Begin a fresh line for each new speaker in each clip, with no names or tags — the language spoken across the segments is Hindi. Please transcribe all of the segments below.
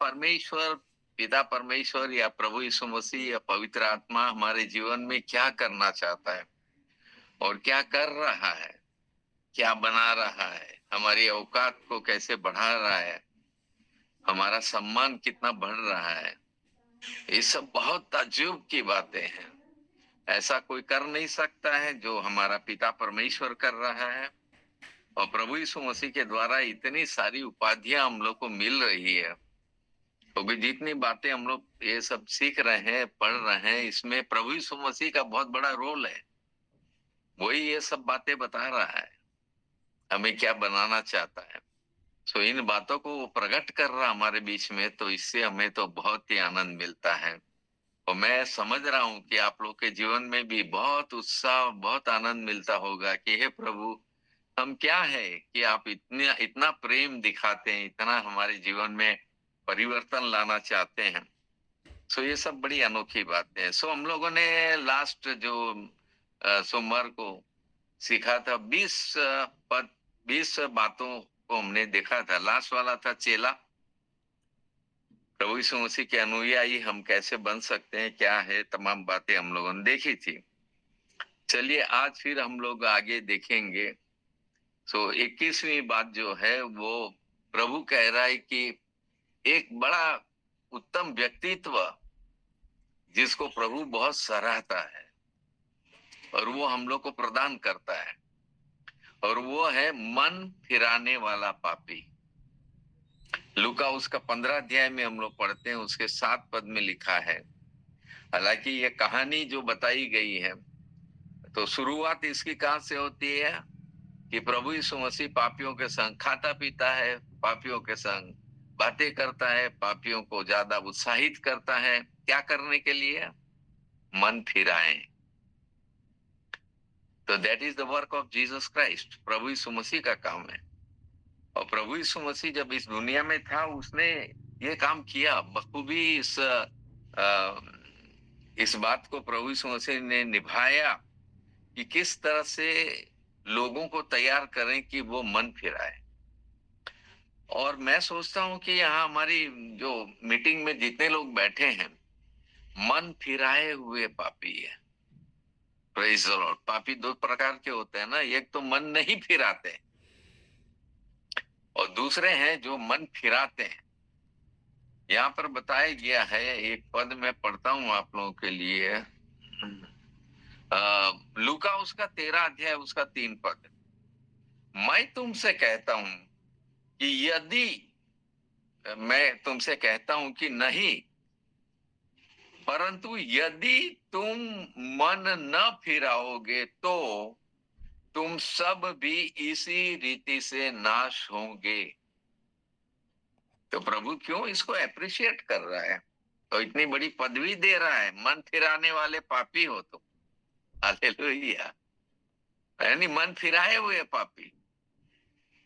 परमेश्वर, पिता परमेश्वर या प्रभु यीशु मसीह या पवित्र आत्मा हमारे जीवन में क्या करना चाहता है और क्या कर रहा है, क्या बना रहा है, हमारी औकात को कैसे बढ़ा रहा है, हमारा सम्मान कितना बढ़ रहा है, ये सब बहुत ताज्जुब की बातें हैं। ऐसा कोई कर नहीं सकता है जो हमारा पिता परमेश्वर कर रहा है। और प्रभु यीशु मसीह के द्वारा इतनी सारी उपाधियां हम लोग को मिल रही है, क्योंकि जितनी बातें हम लोग ये सब सीख रहे हैं, पढ़ रहे हैं, इसमें प्रभु यीशु मसीह का बहुत बड़ा रोल है। वही ये सब बातें बता रहा है, हमें क्या बनाना चाहता है। सो इन बातों को वो प्रकट कर रहा हमारे बीच में, तो इससे हमें तो बहुत ही आनंद मिलता है। और मैं समझ रहा हूँ कि आप लोग के जीवन में भी बहुत उत्साह, बहुत आनंद मिलता होगा कि हे प्रभु, हम क्या है कि आप इतना इतना प्रेम दिखाते हैं, इतना हमारे जीवन में परिवर्तन लाना चाहते हैं। सो ये सब बड़ी अनोखी बातें हैं। सो हम लोगों ने लास्ट जो सोमवार को सीखा था, 20 बातों को हमने देखा था। लास्ट वाला था चेला, प्रभु यीशु मसीह के अनुयायी हम कैसे बन सकते हैं, क्या है, तमाम बातें हम लोगों ने देखी थी। चलिए आज फिर हम लोग आगे देखेंगे। सो 21वीं बात जो है वो प्रभु कह रहा है कि एक बड़ा उत्तम व्यक्तित्व जिसको प्रभु बहुत सराहता है और वो हम लोग को प्रदान करता है, और वो है मन फिराने वाला पापी। लूका उसका 15 अध्याय में हम लोग पढ़ते हैं, उसके 7 पद में लिखा है। हालांकि ये कहानी जो बताई गई है, तो शुरुआत इसकी कहां से होती है कि प्रभु यीशु मसीह पापियों के संग खाता पीता है, पापियों के संग बातें करता है, पापियों को ज्यादा उत्साहित करता है। क्या करने के लिए? मन फिराएं। तो that is the work of Jesus Christ. प्रभु यीशु मसीह का काम है। और प्रभु यीशु मसीह जब इस दुनिया में था, उसने ये काम किया बखूबी। इस बात को प्रभु यीशु मसीह ने निभाया कि किस तरह से लोगों को तैयार करें कि वो मन फिराए। और मैं सोचता हूं कि यहाँ हमारी जो मीटिंग में जितने लोग बैठे हैं, मन फिराए हुए पापी है। Praise the Lord. पापी दो प्रकार के होते हैं ना, एक तो मन नहीं फिराते और दूसरे हैं जो मन फिराते हैं। यहाँ पर बताया गया है, एक पद में पढ़ता हूं आप लोगों के लिए। लूका उसका 13 अध्याय उसका 3 पद। मैं तुमसे कहता हूं कि यदि, मैं तुमसे कहता हूं कि नहीं, परंतु यदि तुम मन न फिराओगे तो तुम सब भी इसी रीति से नाश होंगे। तो प्रभु क्यों इसको अप्रिशिएट कर रहा है, तो इतनी बड़ी पदवी दे रहा है, मन फिराने वाले पापी हो तुम। हालेलुया। यानी मन फिराए हुए पापी,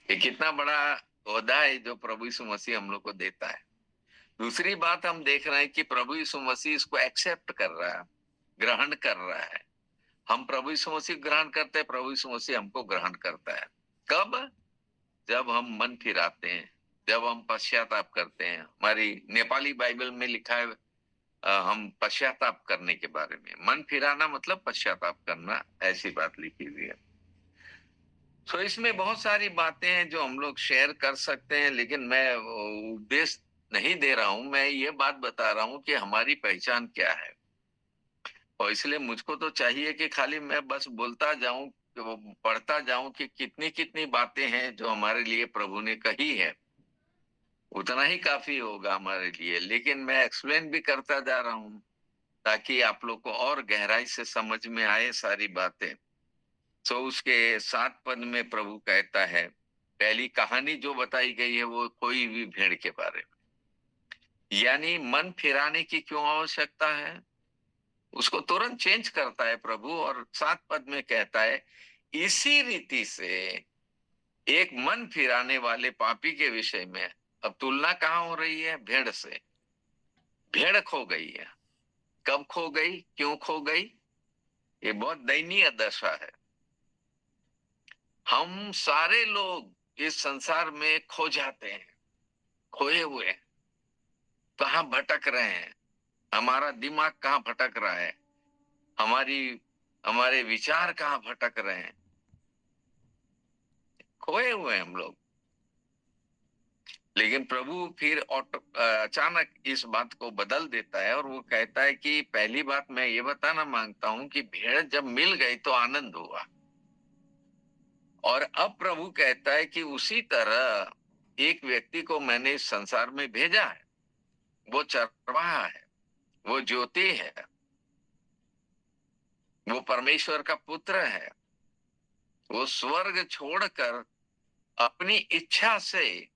ये कितना बड़ा ओहदा है जो प्रभु यीशु मसीह हम लोग को देता है। दूसरी बात हम देख रहे हैं कि प्रभु यीशु मसीह इसको एक्सेप्ट कर रहा है, ग्रहण कर रहा है। हम प्रभु यीशु मसीह ग्रहण करते हैं, प्रभु यीशु मसीह हमको ग्रहण करता है। कब? जब हम मन फिराते हैं, जब हम पश्चाताप करते हैं। हमारी नेपाली बाइबल में लिखा है हम पश्चाताप करने के बारे में। मन फिराना मतलब पश्चाताप करना, ऐसी बात लिखी हुई है। तो इसमें बहुत सारी बातें हैं जो हम लोग शेयर कर सकते हैं, लेकिन मैं उपदेश नहीं दे रहा हूं। मैं ये बात बता रहा हूं कि हमारी पहचान क्या है। और इसलिए मुझको तो चाहिए कि खाली मैं बस बोलता जाऊं, कि वो पढ़ता जाऊं कि कितनी कितनी बातें हैं जो हमारे लिए प्रभु ने कही है। उतना ही काफी होगा हमारे लिए, लेकिन मैं एक्सप्लेन भी करता जा रहा हूं ताकि आप लोग को और गहराई से समझ में आए सारी बातें। तो उसके 7 पद में प्रभु कहता है, पहली कहानी जो बताई गई है वो खोई हुई भेड़ के बारे में। यानी मन फिराने की क्यों आवश्यकता है, उसको तुरंत चेंज करता है प्रभु। और 7 पद में कहता है, इसी रीति से एक मन फिराने वाले पापी के विषय में। अब तुलना कहाँ हो रही है? भेड़ से। भेड़ खो गई है। कब खो गई, क्यों खो गई? ये बहुत दयनीय दशा है। हम सारे लोग इस संसार में खो जाते हैं, खोए हुए हैं। कहाँ भटक रहे हैं, हमारा दिमाग कहाँ भटक रहा है, हमारे विचार कहाँ भटक रहे हैं, खोए हुए हैं हम लोग। लेकिन प्रभु फिर अचानक इस बात को बदल देता है और वो कहता है कि पहली बात मैं ये बताना मांगता हूं कि भेड़ जब मिल गई तो आनंद हुआ। और अब प्रभु कहता है कि उसी तरह एक व्यक्ति को मैंने इस संसार में भेजा है, वो चरवाहा है, वो ज्योति है, वो परमेश्वर का पुत्र है। वो स्वर्ग छोड़कर अपनी इच्छा से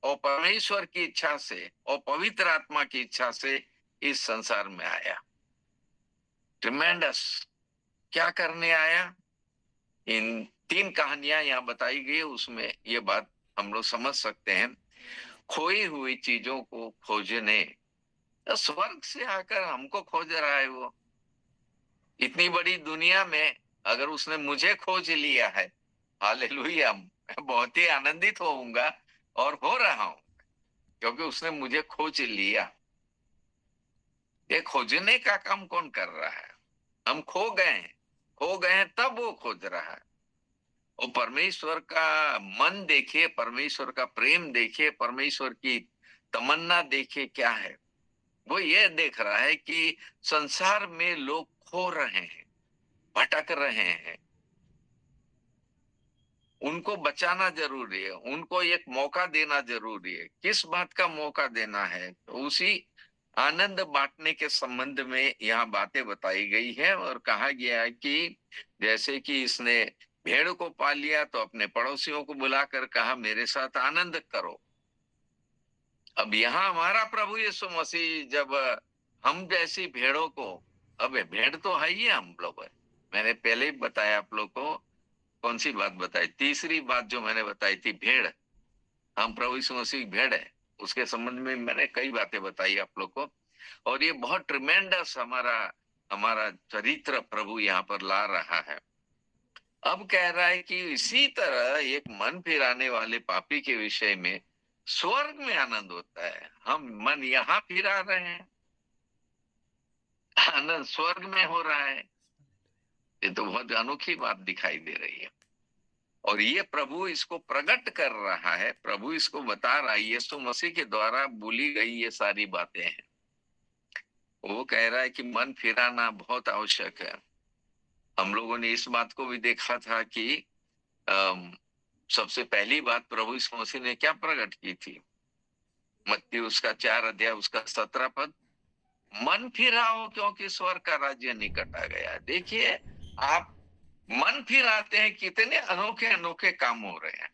और परमेश्वर की इच्छा से और पवित्र आत्मा की इच्छा से इस संसार में आया। ट्रिमेंडस। क्या करने आया? इन 3 कहानियां यहां बताई गई, उसमें ये बात हम लोग समझ सकते हैं। खोई हुई चीजों को खोजने, तो स्वर्ग से आकर हमको खोज रहा है वो। इतनी बड़ी दुनिया में अगर उसने मुझे खोज लिया है, हालेलुया, मैं बहुत ही आनंदित होऊंगा और हो रहा हूं, क्योंकि उसने मुझे खोज लिया। ये खोजने का काम कौन कर रहा है? हम खो गए हैं तब वो खोज रहा है। और परमेश्वर का मन देखिए, परमेश्वर का प्रेम देखिए, परमेश्वर की तमन्ना देखिए क्या है। वो ये देख रहा है कि संसार में लोग खो रहे हैं, भटक रहे हैं, उनको बचाना जरूरी है, उनको एक मौका देना जरूरी है। किस बात का मौका देना है? तो उसी आनंद बांटने के संबंध में यहाँ बातें बताई गई है और कहा गया है कि जैसे कि इसने भेड़ को पा लिया तो अपने पड़ोसियों को बुलाकर कहा मेरे साथ आनंद करो। अब यहाँ हमारा प्रभु यीशु मसीह जब हम जैसी भेड़ों को, अब भेड़ तो है ही हम लोग है। मैंने पहले ही बताया आप लोग को, कौन सी बात बताई, तीसरी बात जो मैंने बताई थी, भेड़। हम प्रभु यीशु मसीह भेड़ है, उसके संबंध में मैंने कई बातें बताई आप लोग को। और ये बहुत ट्रिमेंडस हमारा हमारा चरित्र प्रभु यहाँ पर ला रहा है। अब कह रहा है कि इसी तरह एक मन फिराने वाले पापी के विषय में स्वर्ग में आनंद होता है। हम मन यहाँ फिरा रहे हैं, आनंद स्वर्ग में हो रहा है। ये तो बहुत अनोखी बात दिखाई दे रही है। और ये प्रभु इसको प्रकट कर रहा है, प्रभु इसको बता रहा है, यीशु मसीह के द्वारा बोली गई ये सारी बातें हैं। वो कह रहा है कि मन फिराना बहुत आवश्यक है। हम लोगों ने इस बात को भी देखा था कि सबसे पहली बात प्रभु यीशु मसीह ने क्या प्रकट की थी? मत्ती उसका 4 अध्याय उसका 17 पद, मन फिराओ क्योंकि स्वर्ग का राज्य निकट आ गया। देखिए, आप मन फिराते हैं, कितने अनोखे अनोखे काम हो रहे हैं।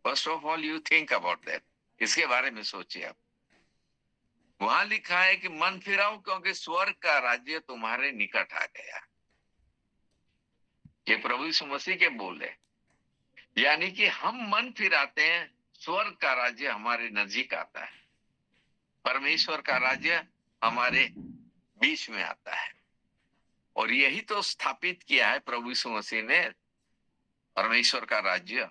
First of all you think about that, इसके बारे में सोचिए आप। वहां लिखा है कि मन फिराओ क्योंकि स्वर्ग का राज्य तुम्हारे निकट आ गया। ये प्रभु यीशु मसीह के बोल है। यानी कि हम मन फिराते हैं, स्वर्ग का राज्य हमारे नजदीक आता है, परमेश्वर का राज्य हमारे बीच में आता है। और यही तो स्थापित किया है प्रभु यीशु मसीह ने, परमेश्वर का राज्य।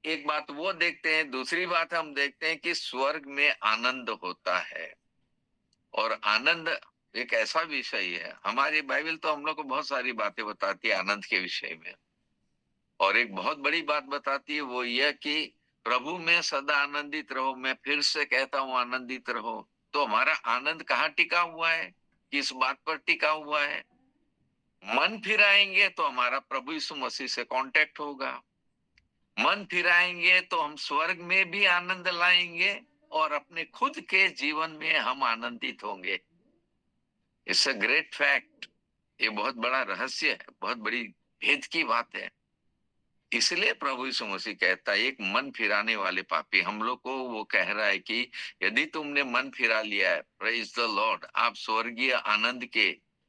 एक बात वो देखते हैं, दूसरी बात हम देखते हैं कि स्वर्ग में आनंद होता है। और आनंद एक ऐसा विषय है, हमारी बाइबल तो हम लोग को बहुत सारी बातें बताती है आनंद के विषय में। और एक बहुत बड़ी बात बताती है, वो यह कि प्रभु में सदा आनंदित रहो। मैं फिर से कहता हूं, आनंदित रहो। तो हमारा आनंद कहाँ टिका हुआ है? किस बात पर टिका हुआ है? मन फिराएंगे तो हमारा प्रभु यीशु मसीह से कांटेक्ट होगा। मन फिराएंगे तो हम स्वर्ग में भी आनंद लाएंगे और अपने खुद के जीवन में हम आनंदित होंगे। It's a great fact. ये बहुत बड़ा रहस्य है, बहुत बड़ी भेद की बात है। इसलिए प्रभु यीशु मसीह कहता है, एक मन फिराने वाले पापी, हम लोग को वो कह रहा है कि यदि तुमने मन फिरा लिया है, प्रेज द लॉर्ड, आप स्वर्गीय आनंद के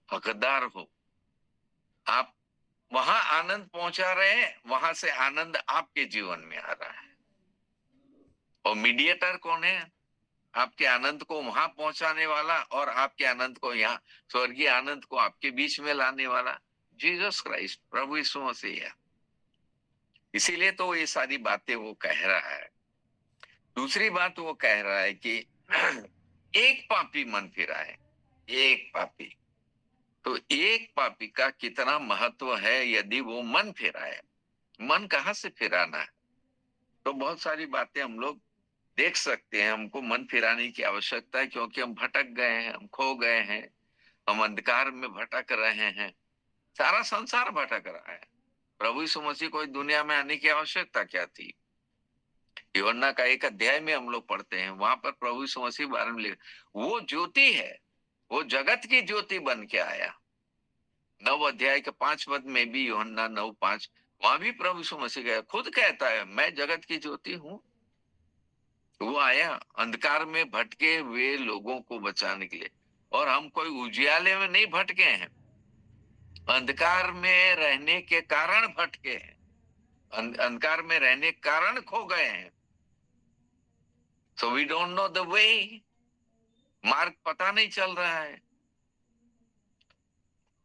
हकदार हो। आप वहां आनंद पहुंचा रहे हैं, वहां से आनंद आपके जीवन में आ रहा है। और मीडिएटर कौन है? आपके आनंद को वहां पहुंचाने वाला और आपके आनंद को यहाँ, स्वर्गीय आनंद को आपके बीच में लाने वाला जीसस क्राइस्ट, प्रभु यीशु मसीह है। इसीलिए तो ये सारी बातें वो कह रहा है। दूसरी बात वो कह रहा है कि एक पापी मन फिरा है, एक पापी। तो एक पापी का कितना महत्व है यदि वो मन फिरा है। मन कहाँ से फिराना है? तो बहुत सारी बातें हम लोग देख सकते हैं। हमको मन फिराने की आवश्यकता है क्योंकि हम भटक गए हैं, हम खो गए हैं, हम अंधकार में भटक रहे हैं। सारा संसार भटक रहा है। प्रभु यीशु मसीह को इस दुनिया में आने की आवश्यकता क्या थी? यूहन्ना का एक अध्याय में हम लोग पढ़ते हैं, वहां पर प्रभु यीशु मसीह के बारे में लिखा, वो ज्योति है, वो जगत की ज्योति बन के आया। 9 अध्याय के 5 पद में भी, यूहन्ना 9:5, वहां भी प्रभु यीशु मसीह का खुद कहता है, मैं जगत की ज्योति हूँ। वो आया अंधकार में भटके हुए लोगों को बचाने के लिए। और हम कोई उजियाले में नहीं भटके हैं, अंधकार में रहने के कारण भटके हैं, अंधकार में रहने के कारण खो गए हैं। So we don't know the way, मार्ग पता नहीं चल रहा है।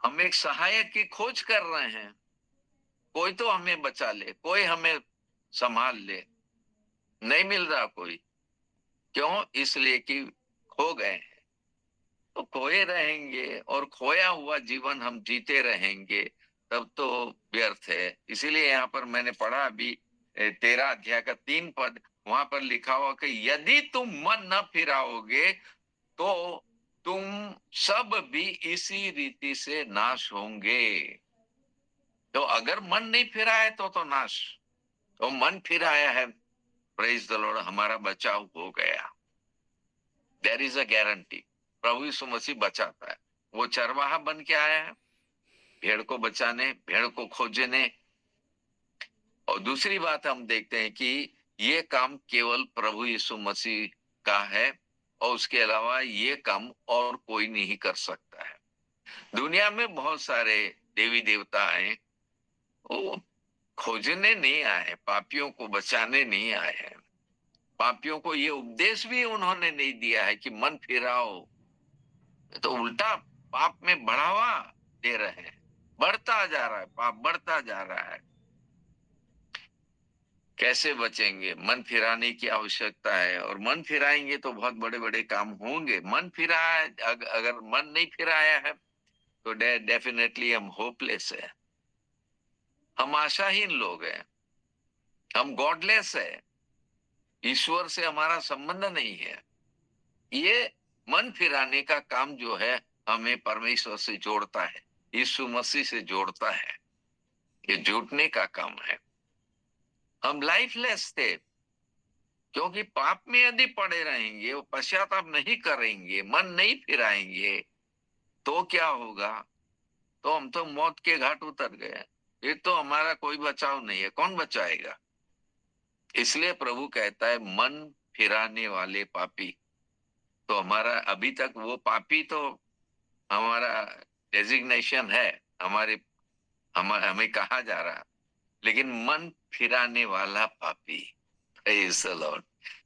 हम एक सहायक की खोज कर रहे हैं, कोई तो हमें बचा ले, कोई हमें संभाल ले, नहीं मिल रहा कोई। क्यों? इसलिए कि खो गए हैं। तो खोए रहेंगे और खोया हुआ जीवन हम जीते रहेंगे, तब तो व्यर्थ है। इसीलिए यहाँ पर मैंने पढ़ा अभी 13 अध्याय का 3 पद, वहां पर लिखा हुआ कि यदि तुम मन न फिराओगे तो तुम सब भी इसी रीति से नाश होंगे। तो अगर मन नहीं फिरा है तो नाश। तो मन फिराया है, प्रेज द लॉर्ड, हमारा बचाव हो गया। There is a guarantee. प्रभु यीशु मसीह बचाता है। वो चरवाहा बन के आया है, भेड़ को बचाने, भेड़ को खोजने। और दूसरी बात हम देखते हैं कि ये काम केवल प्रभु यीशु मसीह का है और उसके अलावा ये काम और कोई नहीं कर सकता है। दुनिया में बहुत सारे देवी देवता हैं, वो खोजने नहीं आए, पापियों को बचाने नहीं आए हैं। पापियों को ये उपदेश भी उन्होंने नहीं दिया है कि मन फिराओ। तो उल्टा पाप में बढ़ावा दे रहे हैं, बढ़ता जा रहा है, पाप बढ़ता जा रहा है। कैसे बचेंगे? मन फिराने की आवश्यकता है, और मन फिराएंगे तो बहुत बड़े बड़े काम होंगे। मन फिरा, अगर मन नहीं फिराया है तो डेफिनेटली हम होपलेस है, हम आशाहीन लोग हैं, हम गॉडलेस है, ईश्वर से हमारा संबंध नहीं है। ये मन फिराने का काम जो है हमें परमेश्वर से जोड़ता है, यीशु मसीह से जोड़ता है। ये जुटने का काम है। हम लाइफलेस थे क्योंकि पाप में यदि पड़े रहेंगे, वो पश्चाताप नहीं करेंगे, मन नहीं फिराएंगे, तो क्या होगा? तो हम तो मौत के घाट उतर गए। ये तो हमारा कोई बचाव नहीं है, कौन बचाएगा? इसलिए प्रभु कहता है मन फिराने वाले पापी। तो हमारा अभी तक वो पापी तो हमारा डेजिग्नेशन है, हमारे हमें कहा जा रहा, लेकिन मन फिराने वाला पापी, प्रेज़ द लॉर्ड।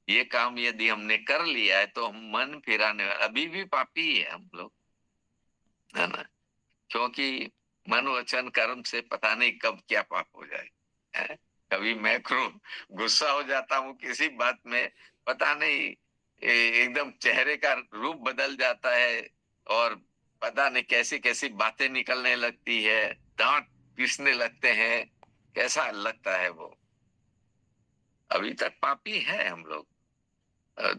ये काम यदि हमने कर लिया है तो हम मन फिराने वाले, अभी भी पापी ही है हम लोग, है ना? क्योंकि मन वचन कर्म से पता नहीं कब क्या पाप हो जाए, है? कभी मैं क्रोध गुस्सा हो जाता हूँ किसी बात में, पता नहीं एकदम चेहरे का रूप बदल जाता है, और पता नहीं कैसी कैसी बातें निकलने लगती है, दांत पीसने लगते हैं, कैसा लगता है वो। अभी तक पापी है हम लोग। अ,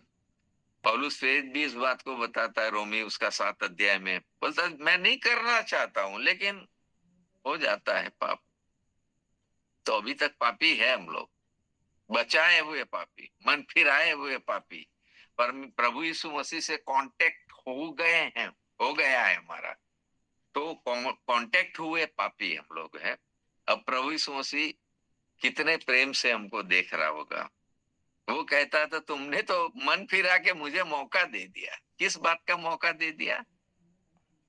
पौलुस प्रेरित भी इस बात को बताता है, रोमी उसका 7 अध्याय में बोलता है, मैं नहीं करना चाहता हूं लेकिन हो जाता है पाप। तो अभी तक पापी है हम लोग, बचाए हुए पापी, मन फिराए हुए पापी। पर प्रभु यीशु मसीह से कांटेक्ट हो गए हैं, हो गया है हमारा, तो कांटेक्ट हुए पापी हम लोग हैं। अब प्रभु यीशु मसीह कितने प्रेम से हमको देख रहा होगा। वो कहता था, तुमने तो मन फिरा के मुझे मौका दे दिया। किस बात का मौका दे दिया?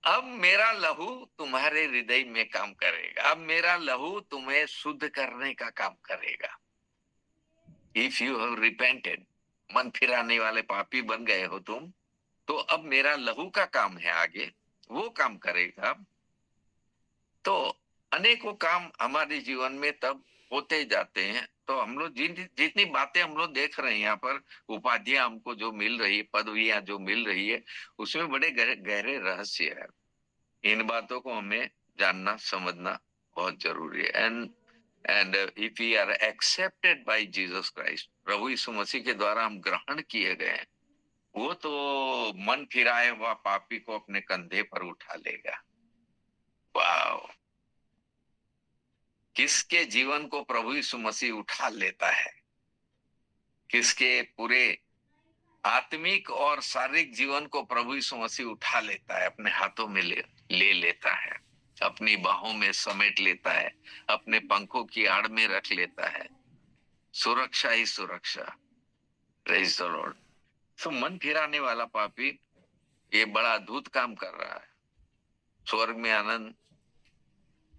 अब मेरा लहू तुम्हारे हृदय में काम करेगा, अब मेरा लहू तुम्हें शुद्ध करने का काम करेगा। इफ यू हैव रिपेंटेड, मन फिराने वाले पापी बन गए हो तुम, तो अब मेरा लहू का काम है आगे, वो काम करेगा। तो अनेकों काम हमारे जीवन में तब होते जाते हैं। तो हम लोग जितनी बातें हम लोग देख रहे हैं यहाँ पर, उपाधियां हमको जो मिल रही है, पदवियां जो मिल रही है, उसमें बड़े गहरे गहरे रहस्य है। इन बातों को हमें जानना समझना बहुत जरूरी है। And if we are accepted by Jesus Christ, प्रभु यीशु मसीह के द्वारा हम ग्रहण किए गए हैं, वो तो मन फिराए हुआ पापी को अपने कंधे पर उठा लेगा। वाह! किसके जीवन को प्रभु यीशु मसीह उठा लेता है, किसके पूरे आत्मिक और शारीरिक जीवन को प्रभु यीशु मसीह उठा लेता है, अपने हाथों में ले लेता है, अपनी बाहों में समेट लेता है, अपने पंखों की आड़ में रख लेता है। सुरक्षा ही सुरक्षा। Praise the Lord. तो मन फिराने वाला पापी ये बड़ा अद्भुत काम कर रहा है। स्वर्ग में आनंद,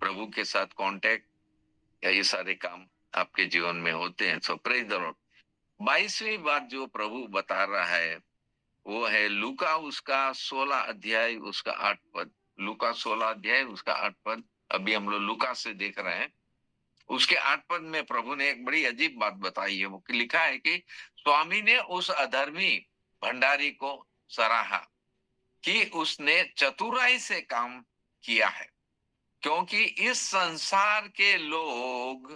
प्रभु के साथ कांटेक्ट, या ये सारे काम आपके जीवन में होते हैं। सो प्रेज द लॉर्ड। 22वीं बात जो प्रभु बता रहा है वो है लूका उसका 16 अध्याय उसका 8 पद। लूका 16 अध्याय उसका 8 पद। अभी हम लोग लूका से देख रहे हैं। उसके 8 पद में प्रभु ने एक बड़ी अजीब बात बताई है। वो लिखा है कि स्वामी ने उस अधर्मी भंडारी को सराहा कि उसने चतुराई से काम किया है, क्योंकि इस संसार के लोग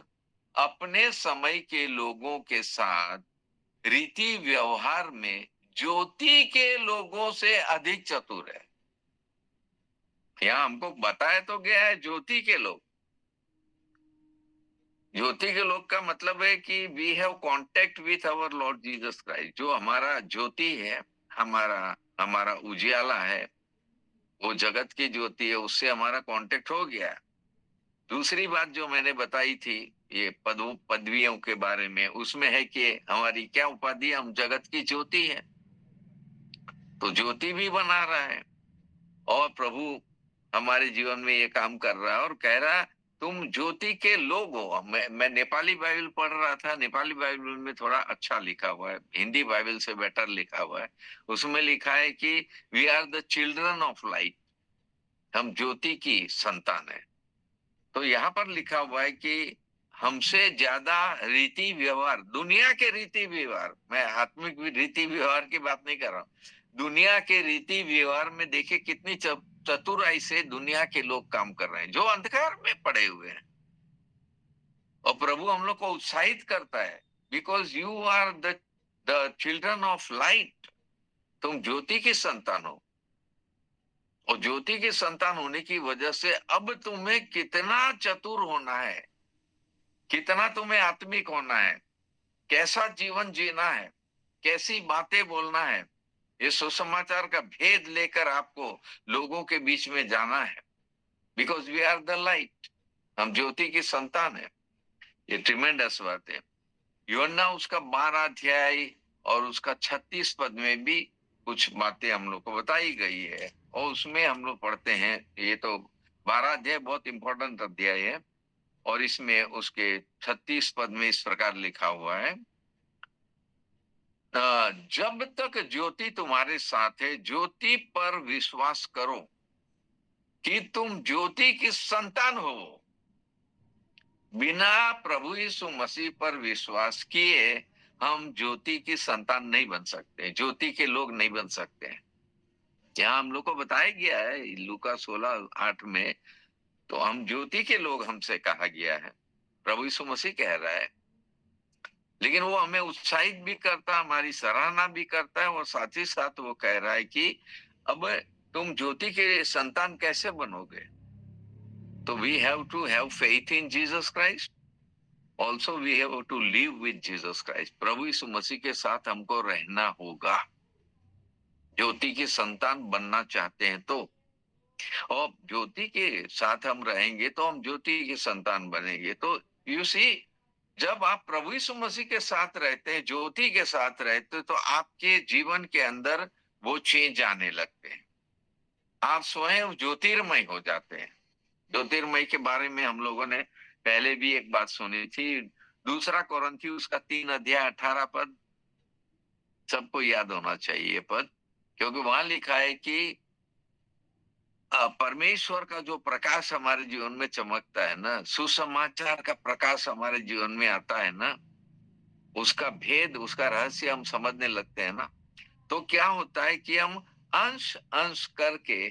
अपने समय के लोगों के साथ रीति व्यवहार में ज्योति के लोगों से अधिक चतुर है। यहां हमको बताया तो गया है ज्योति के लोग। ज्योति के लोग का मतलब है कि we have contact with our Lord Jesus Christ. जो हमारा ज्योति है, हमारा हमारा उजियाला है, वो जगत की ज्योति है, उससे हमारा कांटेक्ट हो गया। दूसरी बात जो मैंने बताई थी ये पदवियों के बारे में, उसमें है कि हमारी क्या उपाधि, हम जगत की ज्योति है। तो ज्योति भी बना रहा है और प्रभु हमारे जीवन में ये काम कर रहा है और कह रहा है तुम ज्योति के लोग हो। मैं नेपाली बाइबल पढ़ रहा था। नेपाली बाइबल में थोड़ा अच्छा लिखा हुआ है, हिंदी बाइबल से बेटर लिखा हुआ है। उसमें लिखा है कि we are the children of light, हम ज्योति की संतान है। तो यहाँ पर लिखा हुआ है कि हमसे ज्यादा रीति व्यवहार, दुनिया के रीति व्यवहार, मैं आत्मिक रीति व्यवहार की बात नहीं कर रहा हूँ, दुनिया के रीति व्यवहार में देखिए कितनी चतुराई से दुनिया के लोग काम कर रहे हैं जो अंधकार में पड़े हुए हैं। और प्रभु हम लोग को उत्साहित करता है, because you are the children of light, तुम ज्योति की संतान हो। और ज्योति की संतान होने की वजह से अब तुम्हें कितना चतुर होना है, कितना तुम्हें आत्मिक होना है, कैसा जीवन जीना है, कैसी बातें बोलना है, ये सुसमाचार का भेद लेकर आपको लोगों के बीच में जाना है। Because we are the light, हम ज्योति की संतान है। ये ट्रिमेंडस बात है। यूहन्ना उसका 12 अध्याय और उसका 36 पद में भी कुछ बातें हम लोग को बताई गई है और उसमें हम लोग पढ़ते हैं। ये तो 12 अध्याय बहुत इंपॉर्टेंट अध्याय है और इसमें उसके 36 पद में इस प्रकार लिखा हुआ है, जब तक ज्योति तुम्हारे साथ है ज्योति पर विश्वास करो कि तुम ज्योति की संतान हो। बिना प्रभु यीशु मसीह पर विश्वास किए हम ज्योति की संतान नहीं बन सकते, ज्योति के लोग नहीं बन सकते। यहाँ हम लोग को बताया गया है लूका 16:8 में, तो हम ज्योति के लोग हमसे कहा गया है, प्रभु यीशु मसीह कह रहा है। लेकिन वो हमें उत्साहित भी करता, हमारी सराहना भी करता है और साथ ही साथ वो कह रहा है कि अब तुम ज्योति के संतान कैसे बनोगे। तो we have to have faith in Jesus Christ, also we have to live with Jesus Christ. प्रभु यीशु मसीह के साथ हमको रहना होगा ज्योति की संतान बनना चाहते हैं तो। और ज्योति के साथ हम रहेंगे तो हम ज्योति की संतान बनेंगे। तो यू सी, जब आप प्रभु यीशु मसीह के साथ रहते हैं, ज्योति के साथ रहते हैं, तो आपके जीवन के अंदर वो चेंज आने लगते हैं, आप स्वयं ज्योतिर्मय हो जाते हैं। ज्योतिर्मय के बारे में हम लोगों ने पहले भी एक बात सुनी थी, 2 कोरिन्थियुस का 3 अध्याय 18 पद, सबको याद होना चाहिए पद, क्योंकि वहां लिखा है कि परमेश्वर का जो प्रकाश हमारे जीवन में चमकता है ना, सुसमाचार का प्रकाश हमारे जीवन में आता है ना, उसका भेद, उसका रहस्य हम समझने लगते हैं ना, तो क्या होता है कि हम अंश अंश करके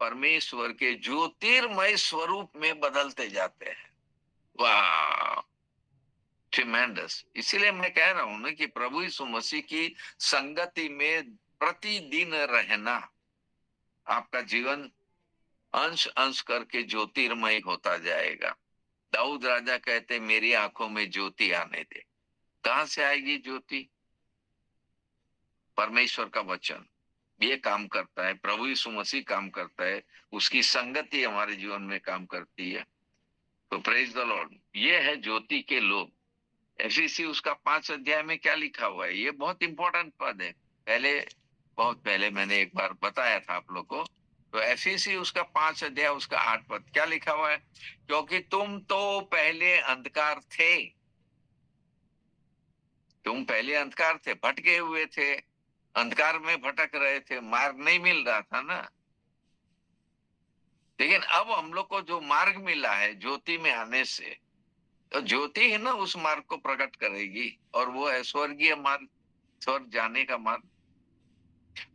परमेश्वर के ज्योतिर्मय स्वरूप में बदलते जाते हैं। वाह, ट्रिमेंडस। इसीलिए मैं कह रहा हूं ना कि प्रभु यीशु मसीह की संगति में प्रतिदिन रहना, आपका जीवन अंश अंश करके ज्योतिर्मय होता जाएगा। दाऊद राजा कहते, मेरी आंखों में ज्योति आने दे। कहां से आएगी ज्योति? परमेश्वर का वचन ये काम करता है, प्रभु यीशु मसीह काम करता है, उसकी संगति हमारे जीवन में काम करती है। तो प्रेज द लॉर्ड। ये है ज्योति के लोग। एफिसी उसका 5 अध्याय में क्या लिखा हुआ है, ये बहुत इंपॉर्टेंट पद है। बहुत पहले मैंने एक बार बताया था आप लोग को। तो एफिसी उसका 5 अध्याय उसका 8 पद क्या लिखा हुआ है? क्योंकि तुम तो पहले अंधकार थे, तुम पहले अंधकार थे, भटके हुए थे, अंधकार में भटक रहे थे, मार्ग नहीं मिल रहा था ना। लेकिन अब हम लोग को जो मार्ग मिला है ज्योति में आने से, तो ज्योति है ना उस मार्ग को प्रकट करेगी, और वो है स्वर्गीय मार्ग, स्वर्ग जाने का मार्ग।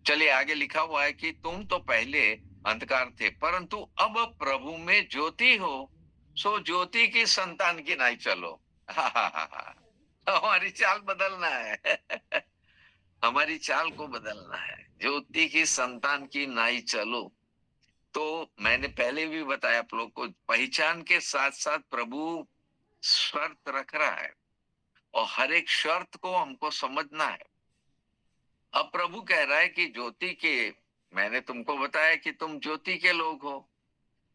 चलिए आगे लिखा हुआ है कि तुम तो पहले अंधकार थे, परंतु अब प्रभु में ज्योति हो, सो ज्योति की संतान की नाई चलो। हमारी चाल बदलना है। हमारी चाल को बदलना है, ज्योति की संतान की नाई चलो। तो मैंने पहले भी बताया आप लोग को, पहचान के साथ साथ प्रभु शर्त रख रहा है, और हर एक शर्त को हमको समझना है। अब प्रभु कह रहा है कि ज्योति के, मैंने तुमको बताया कि तुम ज्योति के लोग हो।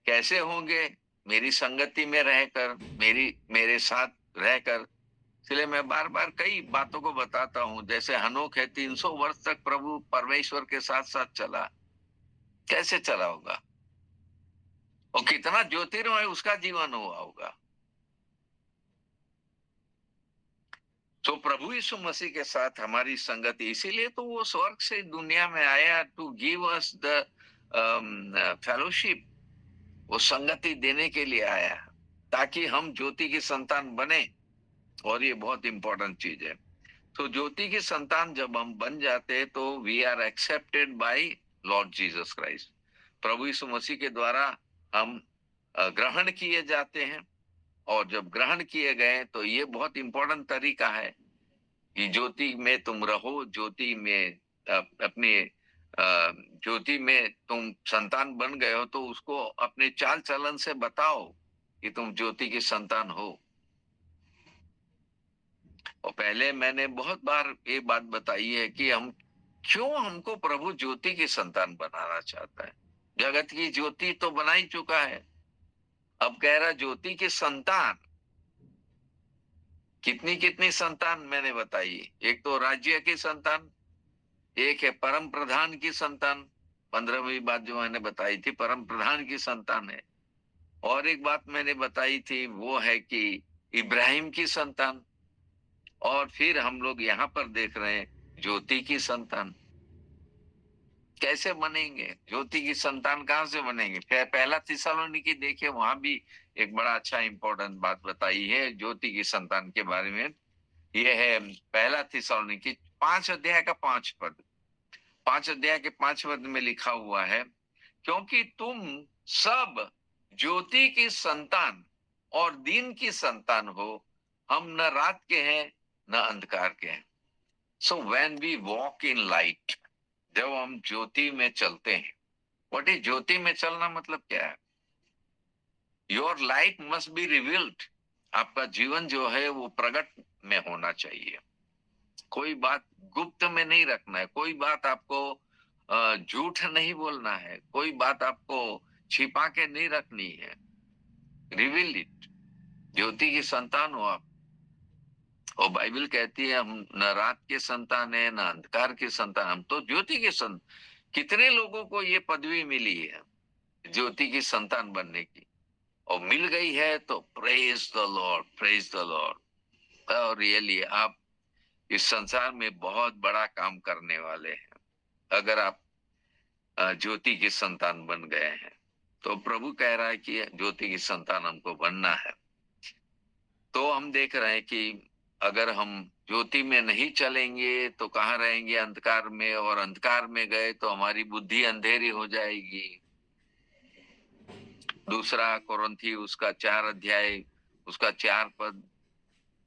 कैसे होंगे? मेरी संगति में रहकर, मेरे साथ रहकर। इसलिए मैं बार बार कई बातों को बताता हूं। जैसे हनोक है, 300 वर्ष तक प्रभु परमेश्वर के साथ साथ चला। कैसे चला होगा? और कितना ज्योतिर्मय उसका जीवन हुआ होगा। तो प्रभु यीशु मसीह के साथ हमारी संगति, इसीलिए तो वो स्वर्ग से दुनिया में आया, to give us the fellowship. वो संगति देने के लिए आया, ताकि हम ज्योति की संतान बने। और ये बहुत इंपॉर्टेंट चीज है। तो ज्योति की संतान जब हम बन जाते हैं, तो we are accepted by Lord Jesus Christ. प्रभु यीशु मसीह के द्वारा हम ग्रहण किए जाते हैं। और जब ग्रहण किए गए, तो ये बहुत इंपॉर्टेंट तरीका है कि ज्योति में तुम रहो, ज्योति में अपने ज्योति में तुम संतान बन गए हो, तो उसको अपने चाल चलन से बताओ कि तुम ज्योति की संतान हो। और पहले मैंने बहुत बार ये बात बताई है कि हमको प्रभु ज्योति की संतान बनाना चाहता है। जगत की ज्योति तो बना ही चुका है, अब कह रहा ज्योति की संतान। कितनी कितनी संतान मैंने बताई? एक तो राज्य की संतान, एक है परम प्रधान की संतान। 15वीं बात जो मैंने बताई थी, परम प्रधान की संतान है। और एक बात मैंने बताई थी, वो है कि इब्राहिम की संतान। और फिर हम लोग यहाँ पर देख रहे हैं ज्योति की संतान। कैसे बनेंगे? ज्योति की संतान कहां से बनेंगे? फिर पहला थिस्सलुनीकी देखिए, वहां भी एक बड़ा अच्छा इंपॉर्टेंट बात बताई है ज्योति की संतान के बारे में। यह है पहला थिस्सलुनीकी 5 अध्याय का 5 पद। 5 अध्याय के 5 पद में लिखा हुआ है, क्योंकि तुम सब ज्योति की संतान और दिन की संतान हो। हम न रात के हैं न अंधकार के हैं। So when we walk in light, जब हम ज्योति में चलते हैं। व्हाट इज ज्योति में चलना? मतलब क्या है? Your life must be revealed. आपका जीवन जो है वो प्रकट में होना चाहिए। कोई बात गुप्त में नहीं रखना है, कोई बात आपको झूठ नहीं बोलना है, कोई बात आपको छिपा के नहीं रखनी है। Reveal it. ज्योति की संतान हो आप। और बाइबल कहती है हम न रात के संतान है न अंधकार के संतान, हम तो ज्योति के संतान। कितने लोगों को ये पदवी मिली है ज्योति की संतान बनने की, और मिल गई है, तो praise the Lord, praise the Lord. और रियली आप इस संसार में बहुत बड़ा काम करने वाले हैं। अगर आप ज्योति की संतान बन गए हैं। तो प्रभु कह रहा है कि ज्योति की संतान हमको बनना है। तो हम देख रहे हैं कि अगर हम ज्योति में नहीं चलेंगे तो कहाँ रहेंगे? अंधकार में, और अंधकार में गए तो हमारी बुद्धि अंधेरी हो जाएगी। दूसरा कोरिन्थी उसका 4 अध्याय उसका 4 पद,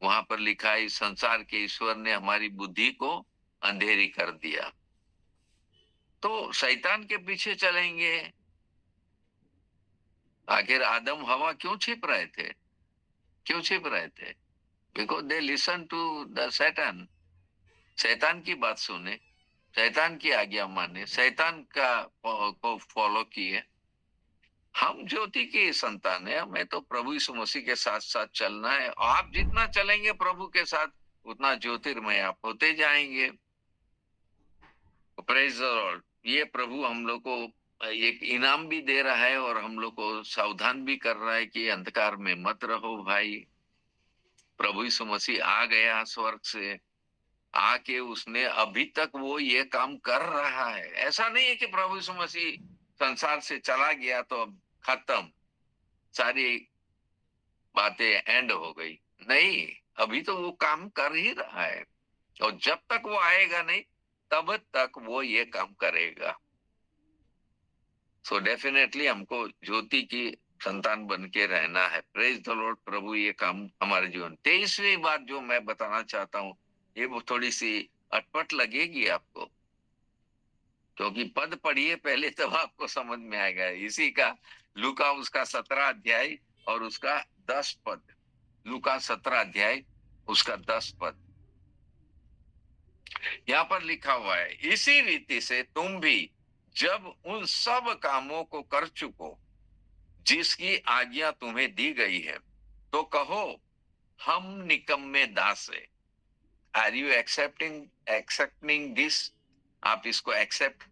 वहां पर लिखा है, इस संसार के ईश्वर ने हमारी बुद्धि को अंधेरी कर दिया। तो शैतान के पीछे चलेंगे। आखिर आदम हवा क्यों छिप रहे थे? क्यों छिप रहे थे? Because they listen to the शैतान। शैतान की बात सुने, शैतान की आज्ञा माने, शैतान का को फॉलो किए। हम ज्योति की संतान है, हमें तो प्रभु यीशु मसीह के साथ साथ चलना है। आप जितना चलेंगे प्रभु के साथ, उतना ज्योतिर्मय आप होते जाएंगे। Praise the Lord. ये प्रभु हम लोग को एक इनाम भी दे रहा है और हम लोग को सावधान भी कर रहा है कि अंधकार में मत रहो भाई। प्रभु यीशु मसीह आ गया स्वर्ग से, आके उसने अभी तक वो ये काम कर रहा है। ऐसा नहीं है कि प्रभु यीशु मसीह संसार से चला गया तो अब खत्म, सारी बातें एंड हो गई। नहीं, अभी तो वो काम कर ही रहा है, और जब तक वो आएगा नहीं तब तक वो ये काम करेगा। सो डेफिनेटली हमको ज्योति की संतान बन के रहना है। Praise the Lord. प्रभु ये काम हमारे जीवन। 23वीं बात जो मैं बताना चाहता हूँ, ये वो थोड़ी सी अटपट लगेगी आपको, क्योंकि पद पढ़िए पहले तब आपको समझ में आएगा। इसी का लूका उसका 17 अध्याय और उसका 10 पद। लूका 17 अध्याय उसका 10 पद यहाँ पर लिखा हुआ है, इसी रीति से तुम भी जब उन सब कामों को कर चुको जिसकी आज्ञा तुम्हें दी गई है, तो कहो, हम निकम्मे दास है। Are you accepting this? आप इसको एक्सेप्ट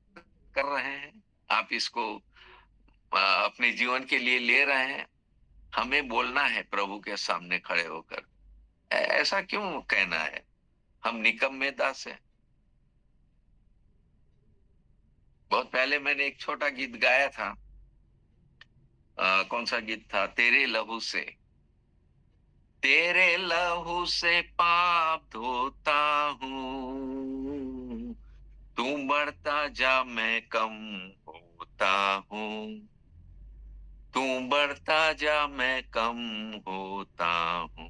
कर रहे हैं? आप इसको अपने जीवन के लिए ले रहे हैं? हमें बोलना है प्रभु के सामने खड़े होकर, ऐसा क्यों कहना है हम निकम्मे दास है? बहुत पहले मैंने एक छोटा गीत गाया था। कौन सा गीत था? तेरे लहू से, तेरे लहू से पाप धोता हूँ, तू बढ़ता जा मैं कम होता हूँ, तू बढ़ता जा मैं कम होता हूँ।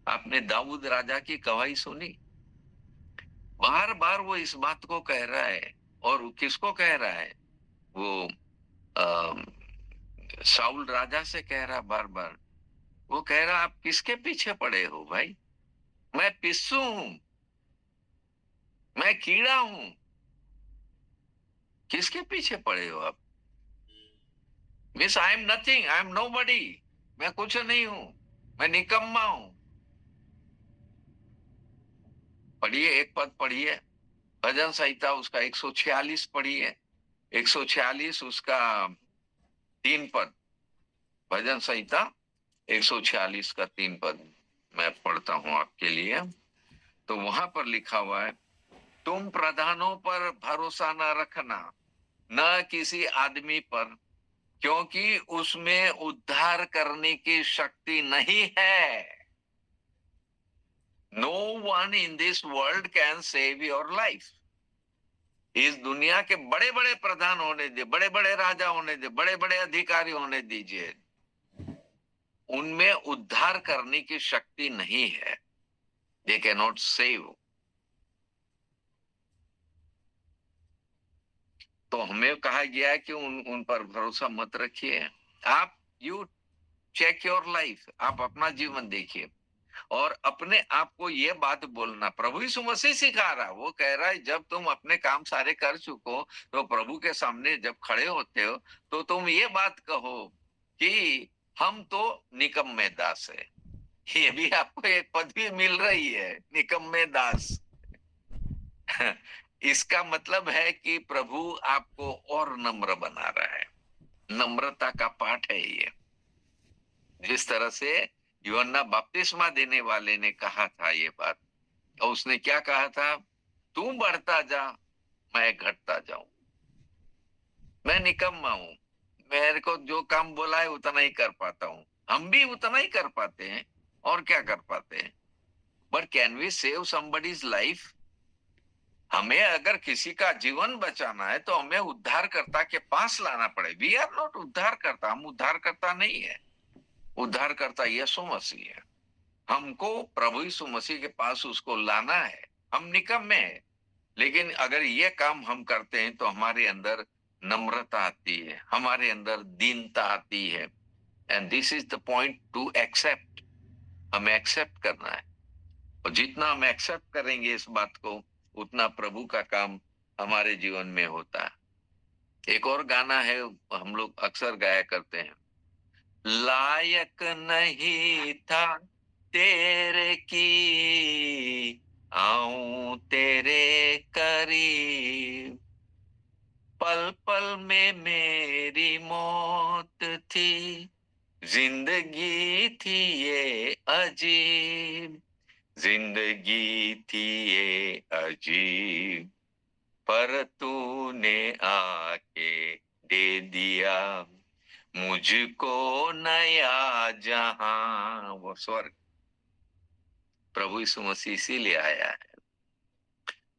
आपने दाऊद राजा की गवाही सुनी? बार बार वो इस बात को कह रहा है। और किसको कह रहा है? वो शाऊल राजा से कह रहा बार बार। वो कह रहा, आप किसके पीछे पड़े हो भाई? मैं पिस्सू हूं, मैं कीड़ा हूं, किसके पीछे पड़े हो आप? Miss I am nothing, I am nobody. मैं कुछ नहीं हूं, मैं निकम्मा हूं। पढ़िए, एक पद पढ़िए, भजन संहिता उसका 146 पढ़िए, 146 उसका 3 पद। भजन संहिता 146 का 3 पद मैं पढ़ता हूं आपके लिए। तो वहां पर लिखा हुआ है, तुम प्रधानों पर भरोसा न रखना, न किसी आदमी पर, क्योंकि उसमें उद्धार करने की शक्ति नहीं है। No one in this world can save your life. इस दुनिया के बड़े बड़े प्रधान होने दे, बड़े बड़े राजा होने दे, बड़े बड़े अधिकारी होने दीजिए, उनमें उद्धार करने की शक्ति नहीं है। They can not save. तो हमें कहा गया है कि उन पर भरोसा मत रखिए। आप यू चेक योर लाइफ, आप अपना जीवन देखिए और अपने आप को ये बात बोलना। प्रभु यीशु मसीह सिखा रहा, वो कह रहा है जब तुम अपने काम सारे कर चुको तो प्रभु के सामने जब खड़े होते हो तो तुम ये बात कहो कि हम तो निकम्मे दास है। ये भी आपको एक पदवी मिल रही है, निकम्मे दास। इसका मतलब है कि प्रभु आपको और नम्र बना रहा है। नम्रता का पाठ है ये। जिस तरह से यूहन्ना बपतिस्मा देने वाले ने कहा था ये बात, और उसने क्या कहा था? तू बढ़ता जा, मैं घटता जाऊं। मैं निकम्मा हूं, मेरे को जो काम बोला है उतना ही कर पाता हूँ। हम भी उतना ही कर पाते हैं, और क्या कर पाते हैं। But can we save somebody's life? हमें अगर किसी का जीवन बचाना है तो हमें उद्धारकर्ता के पास लाना पड़े। वी आर नॉट उद्धारकर्ता, हम उद्धारकर्ता नहीं है। उद्धारकर्ता यीशु मसीह है। हमको प्रभु यीशु मसीह के पास उसको लाना है। हम निकम्मे हैं, लेकिन अगर ये काम हम करते हैं तो हमारे अंदर नम्रता आती है, हमारे अंदर दीनता आती है। And this is the point to accept. हमें एक्सेप्ट करना है, और जितना हम एक्सेप्ट करेंगे इस बात को, उतना प्रभु का काम हमारे जीवन में होता है। एक और गाना है, हम लोग अक्सर गाया करते हैं। लायक नहीं था तेरे की आऊं तेरे करीब, पल पल में मेरी मौत थी, जिंदगी थी ये अजीब, जिंदगी थी ये अजीब, पर तूने आके दे दिया मुझको नया जहां। वो स्वर्ग प्रभु यीशु मसीह इसीलिए आया है।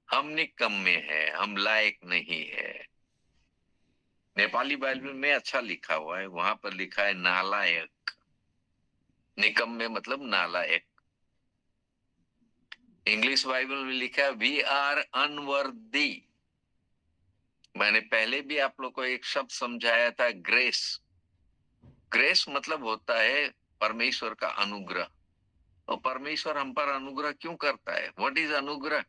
हम निकम्मे हैं, हम लायक नहीं है। नेपाली बाइबल में अच्छा लिखा हुआ है, वहां पर लिखा है नालायक। निकम्मे मतलब नालायक। इंग्लिश बाइबल में लिखा है वी आर अनवर्दी। मैंने पहले भी आप लोग को एक शब्द समझाया था, ग्रेस। ग्रेस मतलब होता है परमेश्वर का अनुग्रह। और परमेश्वर हम पर अनुग्रह क्यों करता है? व्हाट इज अनुग्रह?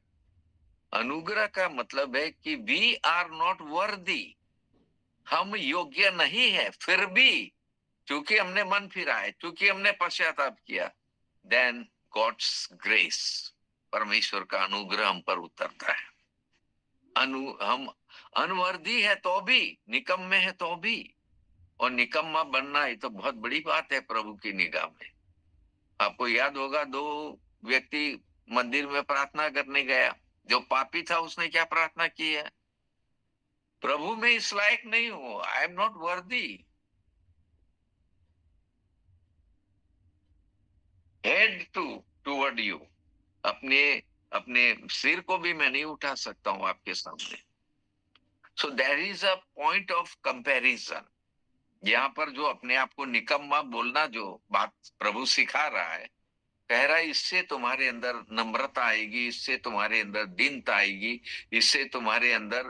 अनुग्रह का मतलब है कि वी आर नॉट वर्दी, हम योग्य नहीं है, फिर भी क्योंकि हमने मन फिरा है, क्योंकि हमने पश्चाताप किया, देन गॉड्स ग्रेस, परमेश्वर का अनुग्रह हम पर उतरता है। हम अनवर्दी है तो भी, निकम्मे है तो भी। और निकम्मा बनना ही तो बहुत बड़ी बात है प्रभु की निगाह में। आपको याद होगा, दो व्यक्ति मंदिर में प्रार्थना करने गया। जो पापी था उसने क्या प्रार्थना की है? प्रभु मैं इस लायक नहीं हूं, I am not worthy, head toward you. अपने अपने सिर को भी मैं नहीं उठा सकता हूं आपके सामने। So there is a point of comparison. यहाँ पर जो अपने आप को निकम्मा बोलना, जो बात प्रभु सिखा रहा है, कह रहा है इससे तुम्हारे अंदर नम्रता आएगी, इससे तुम्हारे अंदर दीनता आएगी, इससे तुम्हारे अंदर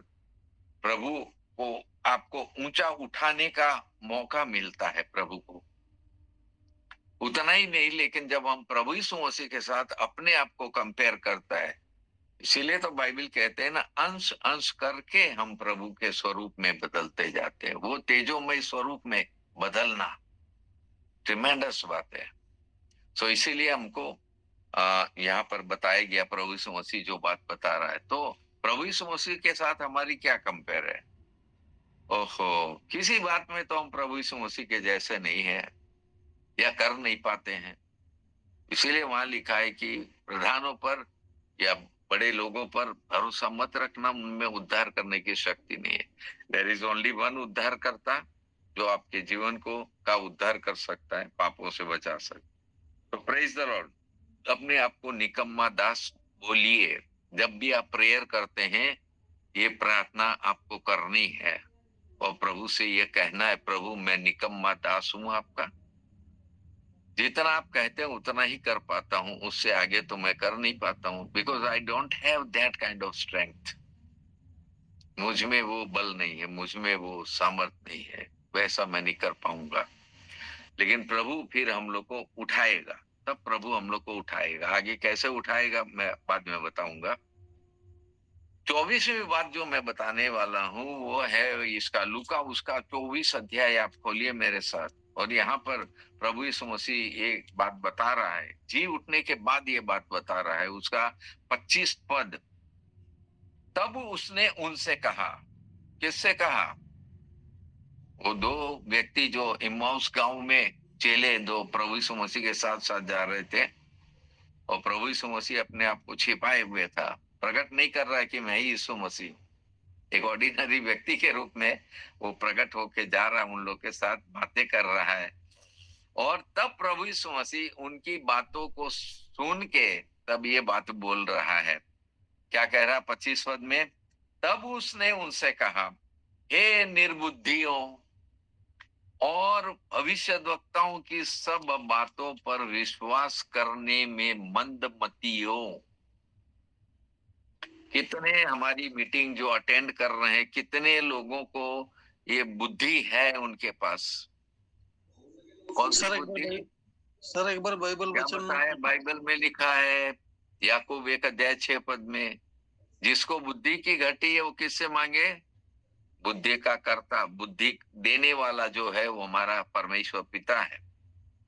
प्रभु को, आपको ऊंचा उठाने का मौका मिलता है प्रभु को। उतना ही नहीं, लेकिन जब हम प्रभु यीशु मसीह के साथ अपने आप को कंपेयर करता है, इसीलिए तो बाइबल कहते हैं ना, अंश अंश करके हम प्रभु के स्वरूप में बदलते जाते हैं। वो तेजोमय स्वरूप में बदलना ट्रिमेंडस बात है। सो इसीलिए हमको यहाँ पर बताया गया, प्रभु यीशु मसीह जो बात बता रहा है, तो प्रभु यीशु मसीह के साथ हमारी क्या कंपेयर है? ओहो, किसी बात में तो हम प्रभु यीशु मसीह के जैसे नहीं है, या कर नहीं पाते हैं। इसीलिए वहां लिखा है कि प्रधानों पर या बड़े लोगों पर भरोसा मत रखना, उनमें उद्धार करने की शक्ति नहीं है। देयर इज ओनली वन उद्धार करता, जो आपके जीवन को का उद्धार कर सकता है, पापों से बचा सकता है। तो प्रेज द लॉर्ड। अपने आप को निकम्मा दास बोलिए। जब भी आप प्रेयर करते हैं, ये प्रार्थना आपको करनी है, और प्रभु से ये कहना है, प्रभु मैं निकम्मा दास हूं आपका। जितना आप कहते हैं उतना ही कर पाता हूं, उससे आगे तो मैं कर नहीं पाता हूं, because I don't have that kind of strength. मुझ में वो बल नहीं है, मुझ में वो सामर्थ नहीं है, वैसा मैं नहीं कर पाऊंगा। लेकिन प्रभु फिर हम लोग को उठाएगा, तब प्रभु हम लोग को उठाएगा। आगे कैसे उठाएगा मैं बाद में बताऊंगा। 24वीं बात जो मैं बताने वाला हूं वो है इसका लूका, उसका 24 अध्याय आप खोलिए मेरे साथ। और यहाँ पर प्रभु यीशु मसीह एक बात बता रहा है, जी उठने के बाद ये बात बता रहा है। उसका 25 पद, तब उसने उनसे कहा। किससे कहा? वो दो व्यक्ति जो इम्माउस गांव में चेले दो प्रभु यीशु मसीह के साथ साथ जा रहे थे, और प्रभु यीशु मसीह अपने आप को छिपाए हुए था, प्रकट नहीं कर रहा है कि मैं ही यीशु मसीह हूं। एक ऑर्डिनरी व्यक्ति के रूप में वो प्रकट होके जा रहा है, उन लोग के साथ बातें कर रहा है। और तब प्रभु यीशु मसीह उनकी बातों को सुन के तब ये बात बोल रहा है। क्या कह रहा है 25 पद में? तब उसने उनसे कहा, हे निर्बुद्धियों और भविष्यद्वक्ताओं की सब बातों पर विश्वास करने में मंदमतियों। कितने हमारी मीटिंग जो अटेंड कर रहे हैं, कितने लोगों को ये बुद्धि है उनके पास? कौन सी बुद्धि?
सर एक बार बाइबल
क्या
वचन
बताया? बाइबल में लिखा है याकूब 1 अध्याय 6 पद में, जिसको बुद्धि की घटी है वो किससे मांगे? बुद्धि का कर्ता, बुद्धि देने वाला जो है वो हमारा परमेश्वर पिता है।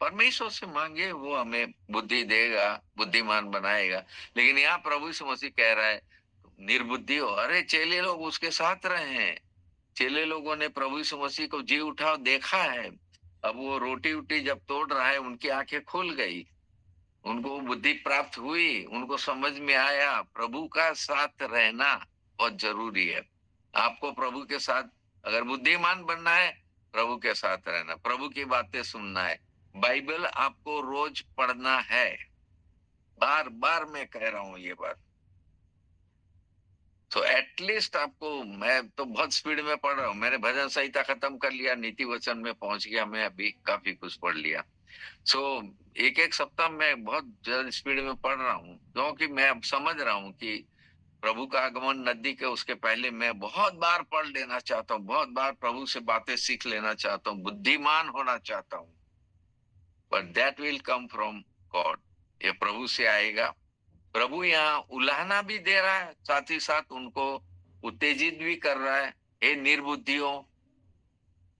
परमेश्वर से मांगे, वो हमें बुद्धि देगा, बुद्धिमान बनाएगा। लेकिन यहाँ प्रभु यीशु मसीह कह रहा है निर्बुद्धि हो। अरे चेले लोग उसके साथ रहे हैं, चेले लोगों ने प्रभु यीशु मसीह को जी उठा देखा है। अब वो रोटी उटी जब तोड़ रहा है, उनकी आंखें खुल गई, उनको बुद्धि प्राप्त हुई, उनको समझ में आया प्रभु का साथ रहना बहुत जरूरी है। आपको प्रभु के साथ अगर बुद्धिमान बनना है, प्रभु के साथ रहना, प्रभु की बातें सुनना है, बाइबल आपको रोज पढ़ना है। बार बार मैं कह रहा हूं ये बात। तो एटलीस्ट आपको, मैं तो बहुत स्पीड में पढ़ रहा हूँ, मैंने भजन संहिता खत्म कर लिया, नीति वचन में पहुंच गया, मैं अभी काफी कुछ पढ़ लिया। सो एक एक सप्ताह में बहुत ज्यादा स्पीड में पढ़ रहा हूँ, क्योंकि मैं अब समझ रहा हूँ कि प्रभु का आगमन नजदीक है। उसके पहले मैं बहुत बार पढ़ लेना चाहता हूँ, बहुत बार प्रभु से बातें सीख लेना चाहता हूँ, बुद्धिमान होना चाहता हूँ। But that will come from God, ये प्रभु से आएगा। प्रभु यहाँ उलाहना भी दे रहा है, साथ ही साथ उनको उत्तेजित भी कर रहा है। हे निर्बुद्धियों,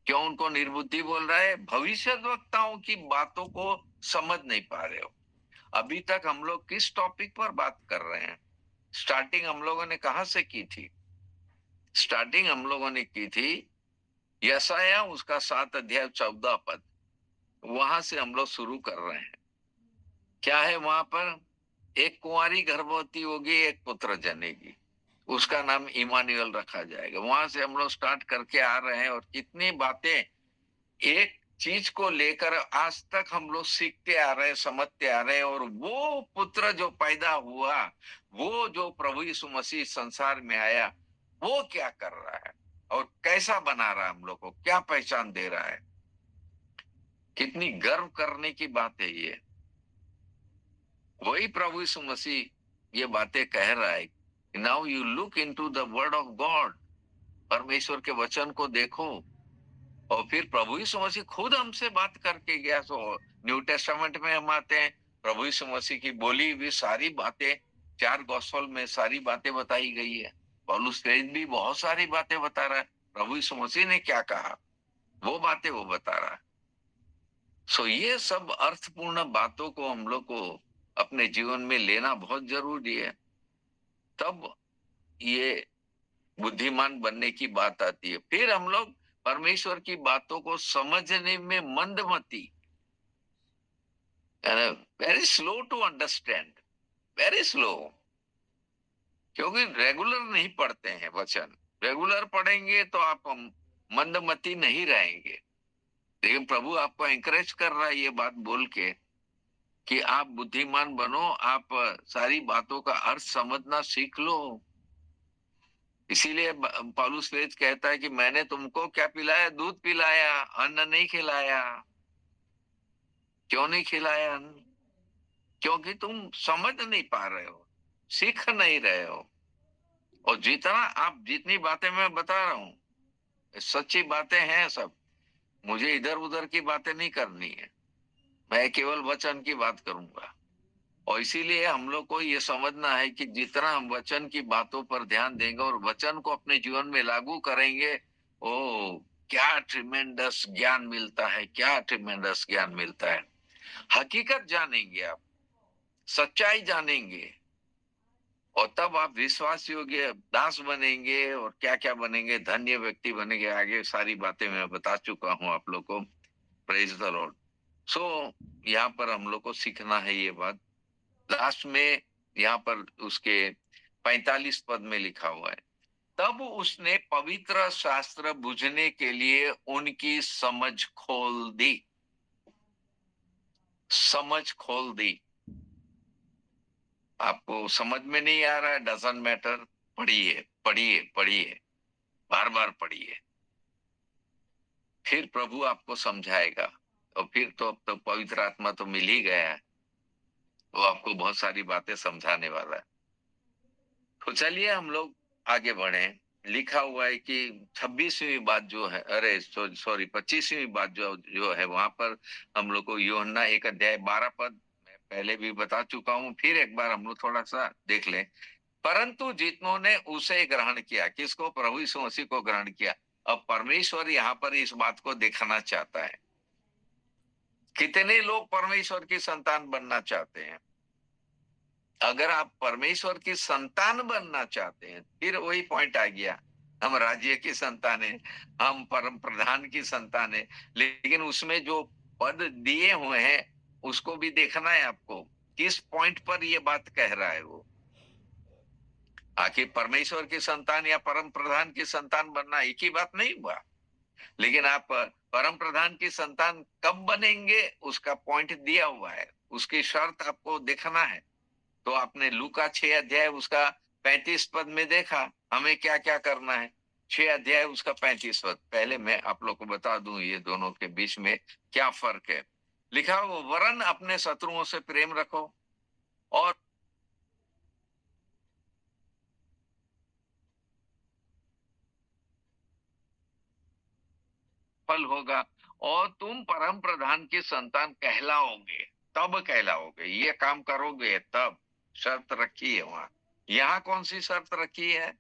क्यों उनको निर्बुद्धि बोल रहा है? भविष्यद्वक्ताओं की बातों को समझ नहीं पा रहे हो। अभी तक हम लोग किस टॉपिक पर बात कर रहे हैं? स्टार्टिंग हम लोगों ने कहां से की थी? स्टार्टिंग हम लोगों ने की थी यशाया उसका 7 अध्याय 14 पद, वहां से हम लोग शुरू कर रहे हैं। क्या है वहां पर? एक कुंवारी गर्भवती होगी, एक पुत्र जनेगी, उसका नाम इमानुएल रखा जाएगा। वहां से हम लोग स्टार्ट करके आ रहे हैं, और कितनी बातें एक चीज को लेकर आज तक हम लोग सीखते आ रहे हैं, समझते आ रहे हैं। और वो पुत्र जो पैदा हुआ, वो जो प्रभु यीशु मसीह संसार में आया, वो क्या कर रहा है और कैसा बना रहा है, हम लोग को क्या पहचान दे रहा है। कितनी गर्व करने की बात है ये। वही प्रभु यीशु मसीह ये बातें कह रहा है। Now you look into the word of God, परमेश्वर के वचन को देखो। और फिर प्रभु यीशु मसीह खुद हमसे बात करके गया। सो न्यू टेस्टामेंट में हम आते हैं, प्रभु यीशु मसीह की बोली हुई सारी बातें, 4 गॉस्पेल में सारी बातें बताई गई है। पौलुस प्रेरित भी बहुत सारी बातें बता रहा है, प्रभु यीशु मसीह ने क्या कहा वो बातें वो बता रहा है। सो ये सब अर्थपूर्ण बातों को हम लोग को अपने जीवन में लेना बहुत जरूरी है। तब ये बुद्धिमान बनने की बात आती है। फिर हम लोग परमेश्वर की बातों को समझने में मंदमती, very slow to understand, very slow. क्योंकि रेगुलर नहीं पढ़ते हैं वचन। रेगुलर पढ़ेंगे तो आप मंदमती नहीं रहेंगे। लेकिन प्रभु आपको एंकरेज कर रहा है ये बात बोल के कि आप बुद्धिमान बनो, आप सारी बातों का अर्थ समझना सीख लो। इसीलिए पौलुस प्रेरित कहता है कि मैंने तुमको क्या पिलाया? दूध पिलाया, अन्न नहीं खिलाया। क्यों नहीं खिलाया अन्न? क्योंकि तुम समझ नहीं पा रहे हो, सीख नहीं रहे हो। और जितना आप, जितनी बातें मैं बता रहा हूँ सच्ची बातें हैं सब, मुझे इधर उधर की बातें नहीं करनी है, मैं केवल वचन की बात करूंगा। और इसीलिए हम लोग को ये समझना है कि जितना हम वचन की बातों पर ध्यान देंगे और वचन को अपने जीवन में लागू करेंगे, ओ क्या ट्रिमेंडस ज्ञान मिलता है, क्या ट्रिमेंडस ज्ञान मिलता है। हकीकत जानेंगे आप, सच्चाई जानेंगे, और तब आप विश्वास योग्य दास बनेंगे और क्या क्या बनेंगे, धन्य व्यक्ति बनेंगे। आगे सारी बातें मैं बता चुका हूं आप लोग को। Praise the Lord. सो यहाँ पर हम लोग को सीखना है ये बात। लास्ट में यहाँ पर उसके 45 पद में लिखा हुआ है, तब उसने पवित्र शास्त्र बुझने के लिए उनकी समझ खोल दी। समझ खोल दी। आपको समझ में नहीं आ रहा है, डजंट मैटर, पढ़िए पढ़िए पढ़िए, बार बार पढ़िए, फिर प्रभु आपको समझाएगा। और फिर तो अब तो पवित्र आत्मा तो मिल ही गया है, वो आपको बहुत सारी बातें समझाने वाला है। तो चलिए हम लोग आगे बढ़े। लिखा हुआ है कि 26वीं बात जो है, अरे सॉरी 25वीं बात जो जो है, वहां पर हम लोग को यूहन्ना 1 अध्याय 12 पद मैं पहले भी बता चुका हूं, फिर एक बार हम लोग थोड़ा सा देख लें। परंतु जितनों ने उसे ग्रहण किया, किसको? प्रभु यीशु मसीह को ग्रहण किया। अब परमेश्वर यहाँ पर इस बात को दिखाना चाहता है। कितने लोग परमेश्वर की संतान बनना चाहते हैं? अगर आप परमेश्वर की संतान बनना चाहते हैं, फिर वही पॉइंट आ गया, हम राज्य की संतान है, हम परम प्रधान की संतान है, लेकिन उसमें जो पद दिए हुए हैं उसको भी देखना है आपको, किस पॉइंट पर ये बात कह रहा है वो। आखिर परमेश्वर की संतान या परम प्रधान की संतान बनना एक ही बात नहीं हुआ, लेकिन आप परम प्रधान की संतान कब बनेंगे उसका पॉइंट दिया हुआ है, उसकी शर्त आपको देखना है। तो आपने लूका 6 अध्याय उसका 35 पद में देखा हमें क्या क्या करना है। 6 अध्याय उसका 35 पद, पहले मैं आप लोग को बता दूं ये दोनों के बीच में क्या फर्क है। लिखा हो, वरन अपने शत्रुओं से प्रेम रखो और फल होगा, और तुम परम प्रधान की संतान कहलाओगे। तब कहलाओगे, ये काम करोगे तब। शर्त रखी है वहां। यहाँ कौन सी शर्त रखी है?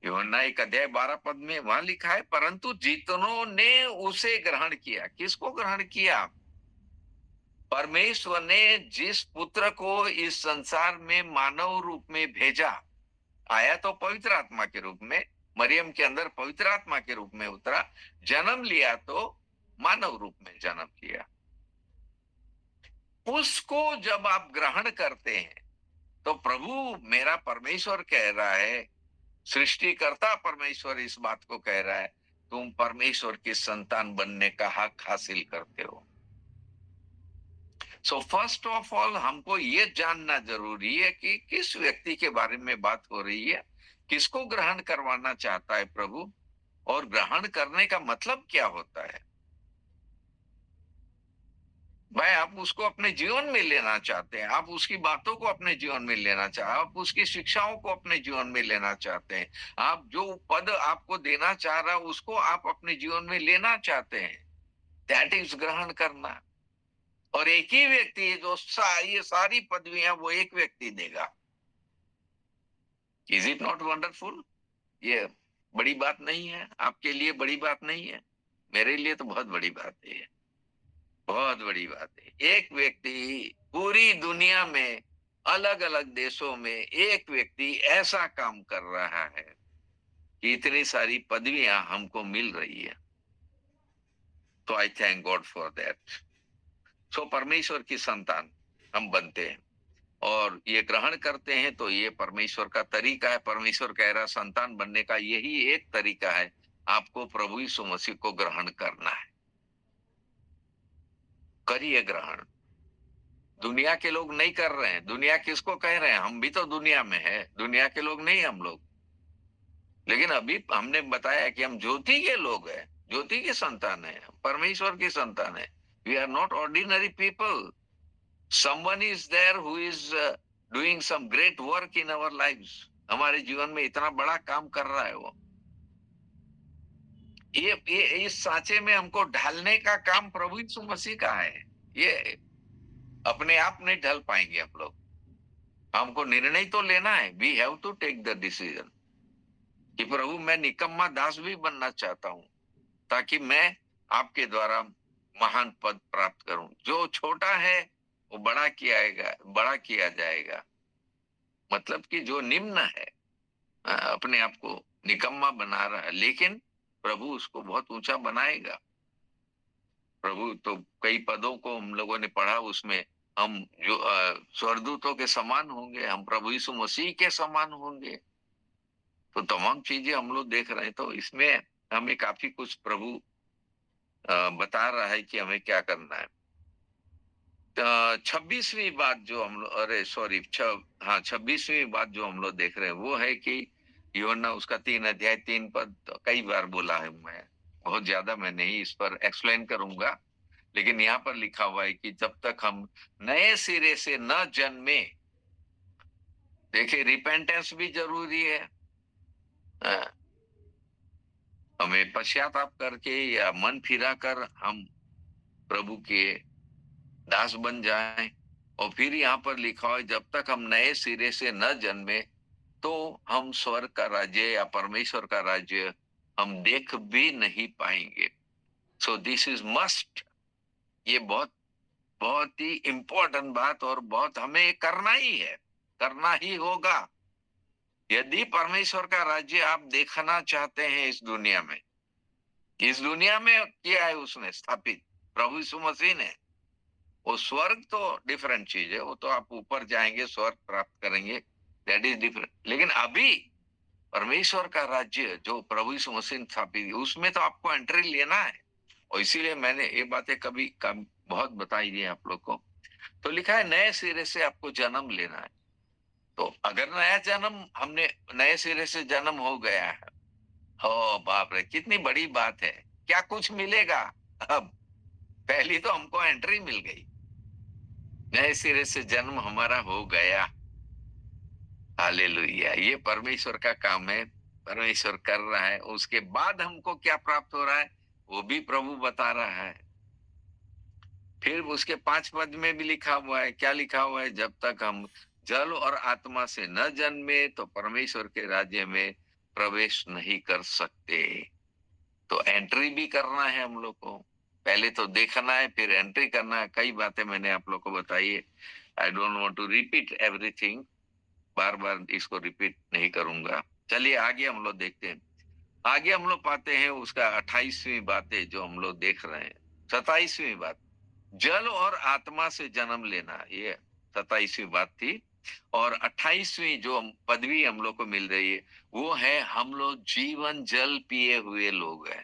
यूहन्ना 1 अध्याय 12 पद में वहां लिखा है, परंतु जितनों ने उसे ग्रहण किया। किसको ग्रहण किया? परमेश्वर ने जिस पुत्र को इस संसार में मानव रूप में भेजा, आया तो पवित्र आत्मा के रूप में, मरियम के अंदर पवित्र आत्मा के रूप में उतरा, जन्म लिया तो मानव रूप में जन्म लिया। उसको जब आप ग्रहण करते हैं तो प्रभु मेरा परमेश्वर कह रहा है, सृष्टिकर्ता परमेश्वर इस बात को कह रहा है, तुम परमेश्वर की संतान बनने का हक हासिल करते हो। सो फर्स्ट ऑफ ऑल हमको ये जानना जरूरी है कि किस व्यक्ति के बारे में बात हो रही है, किसको ग्रहण करवाना चाहता है प्रभु, और ग्रहण करने का मतलब क्या होता है। भाई आप उसको अपने जीवन में लेना चाहते हैं, आप उसकी बातों को अपने जीवन में लेना चाहते हैं, आप उसकी शिक्षाओं को अपने जीवन में लेना चाहते हैं, आप जो पद आपको देना चाह रहा है उसको आप अपने जीवन में लेना चाहते हैं, दैट इज ग्रहण करना। और एक ही व्यक्ति जो ये सारी पदवियां वो एक व्यक्ति देगा। Is it not wonderful? ये बड़ी बात नहीं है? आपके लिए बड़ी बात नहीं है? मेरे लिए तो बहुत बड़ी बात है ये। बहुत बड़ी बात है। एक व्यक्ति पूरी दुनिया में अलग अलग देशों में एक व्यक्ति ऐसा काम कर रहा है कि इतनी सारी पदवियां हमको मिल रही है। तो I thank God for that. So परमेश्वर की संतान हम बनते हैं और ये ग्रहण करते हैं, तो ये परमेश्वर का तरीका है। परमेश्वर कह रहा संतान बनने का यही एक तरीका है, आपको प्रभु यीशु मसीह को ग्रहण करना है। करिए ग्रहण। दुनिया के लोग नहीं कर रहे हैं। दुनिया किसको कह रहे हैं? हम भी तो दुनिया में है, दुनिया के लोग नहीं हम लोग। लेकिन अभी हमने बताया कि हम ज्योति के लोग हैं, ज्योति की संतान है, परमेश्वर की संतान है। We are not ordinary people. Someone is there who is doing some great work in our lives. हमारे जीवन में इतना बड़ा काम कर रहा है वो। ये इस सांचे में हमको ढालने का काम प्रभु यीशु मसीह का है। ये अपने आप नहीं ढल पाएंगे हम लोग। हमको निर्णय तो लेना है। We have to take the decision कि प्रभु मैं निकम्मा दास भी बनना चाहता हूं, ताकि मैं आपके द्वारा महान पद प्राप्त करूं। जो छोटा है वो बड़ा किया जाएगा। मतलब कि जो निम्न है अपने आप को निकम्मा बना रहा है, लेकिन प्रभु उसको बहुत ऊंचा बनाएगा। प्रभु तो कई पदों को हम लोगों ने पढ़ा, उसमें हम जो स्वर्गदूतों के समान होंगे, हम प्रभु यीशु मसीह के समान होंगे। तो तमाम चीजें हम लोग देख रहे हैं, तो इसमें हमें काफी कुछ प्रभु बता रहा है कि हमें क्या करना है। 26वीं बात जो हम लोग, अरे सॉरी, हाँ 26वीं बात जो हम लोग देख रहे हैं वो है कि यूहन्ना उसका 3 अध्याय 3 पद तो कई बार बोला है, मैं बहुत ज्यादा मैं नहीं इस पर एक्सप्लेन करूंगा, लेकिन यहाँ पर लिखा हुआ है कि जब तक हम नए सिरे से न जन्मे, देखिए रिपेंटेंस भी जरूरी है। हाँ, हमें पश्चाताप करके या मन फिरा कर हम प्रभु के दास बन जाएं। और फिर यहाँ पर लिखा है जब तक हम नए सिरे से न जन्मे तो हम स्वर्ग का राज्य या परमेश्वर का राज्य हम देख भी नहीं पाएंगे। सो दिस इज मस्ट, ये बहुत बहुत ही इंपॉर्टेंट बात, और बहुत हमें करना ही है, करना ही होगा। यदि परमेश्वर का राज्य आप देखना चाहते हैं इस दुनिया में, इस दुनिया में किया है उसने स्थापित, प्रभु यीशु मसीह ने। वो स्वर्ग तो डिफरेंट चीज है, वो तो आप ऊपर जाएंगे स्वर्ग प्राप्त करेंगे, दैट इज डिफरेंट। लेकिन अभी परमेश्वर का राज्य जो प्रभु यीशु मसीह ने स्थापित, उसमें तो आपको एंट्री लेना है। और इसीलिए मैंने ये बातें कभी बहुत बताई है आप लोग को। तो लिखा है नए सिरे से आपको जन्म लेना है। तो अगर नया जन्म, हमने नए सिरे से जन्म हो गया है, हो बाप रे कितनी बड़ी बात है, क्या कुछ मिलेगा। अब पहली तो हमको एंट्री मिल गई, नए सिरे से जन्म हमारा हो गया। हालेलुया, ये परमेश्वर का काम है, परमेश्वर कर रहा है। उसके बाद हमको क्या प्राप्त हो रहा है वो भी प्रभु बता रहा है। फिर उसके 5 पद में भी लिखा हुआ है, क्या लिखा हुआ है, जब तक हम जल और आत्मा से न जन्मे तो परमेश्वर के राज्य में प्रवेश नहीं कर सकते। तो एंट्री भी करना है हम लोग को, पहले तो देखना है फिर एंट्री करना है। कई बातें मैंने आप लोग को बताई है, I don't want to repeat everything, बार बार इसको रिपीट नहीं करूंगा। चलिए आगे हम लोग देखते हैं। आगे हम लोग पाते हैं उसका 28वीं बातें जो हम लोग देख रहे हैं। 27वीं बात, जल और आत्मा से जन्म लेना, ये 27वीं बात थी। और 28वीं जो पदवी हम लोग को मिल रही है वो है हम लोग जीवन जल पिए हुए लोग हैं।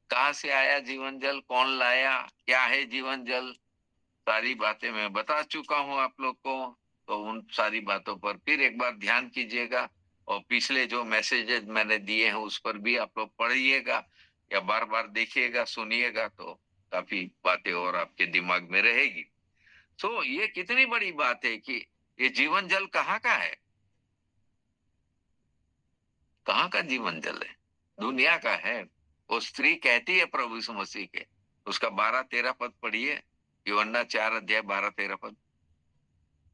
कहाँ से आया जीवन जल, कौन लाया, क्या है जीवन जल, सारी बातें मैं बता चुका हूं आप लोग को। तो उन सारी बातों पर फिर एक बार ध्यान कीजिएगा, और पिछले जो मैसेजेस मैंने दिए हैं उस पर भी आप लोग पढ़िएगा या बार बार देखिएगा, सुनिएगा, तो काफी बातें और आपके दिमाग में रहेगी। तो ये कितनी बड़ी बात है कि ये जीवन जल कहाँ का है, कहाँ का जीवन जल है, दुनिया का है। वो स्त्री कहती है प्रभु यीशु मसीह के, उसका 12-13 पद पढ़िए, यूहन्ना 4 अध्याय 12-13 पद।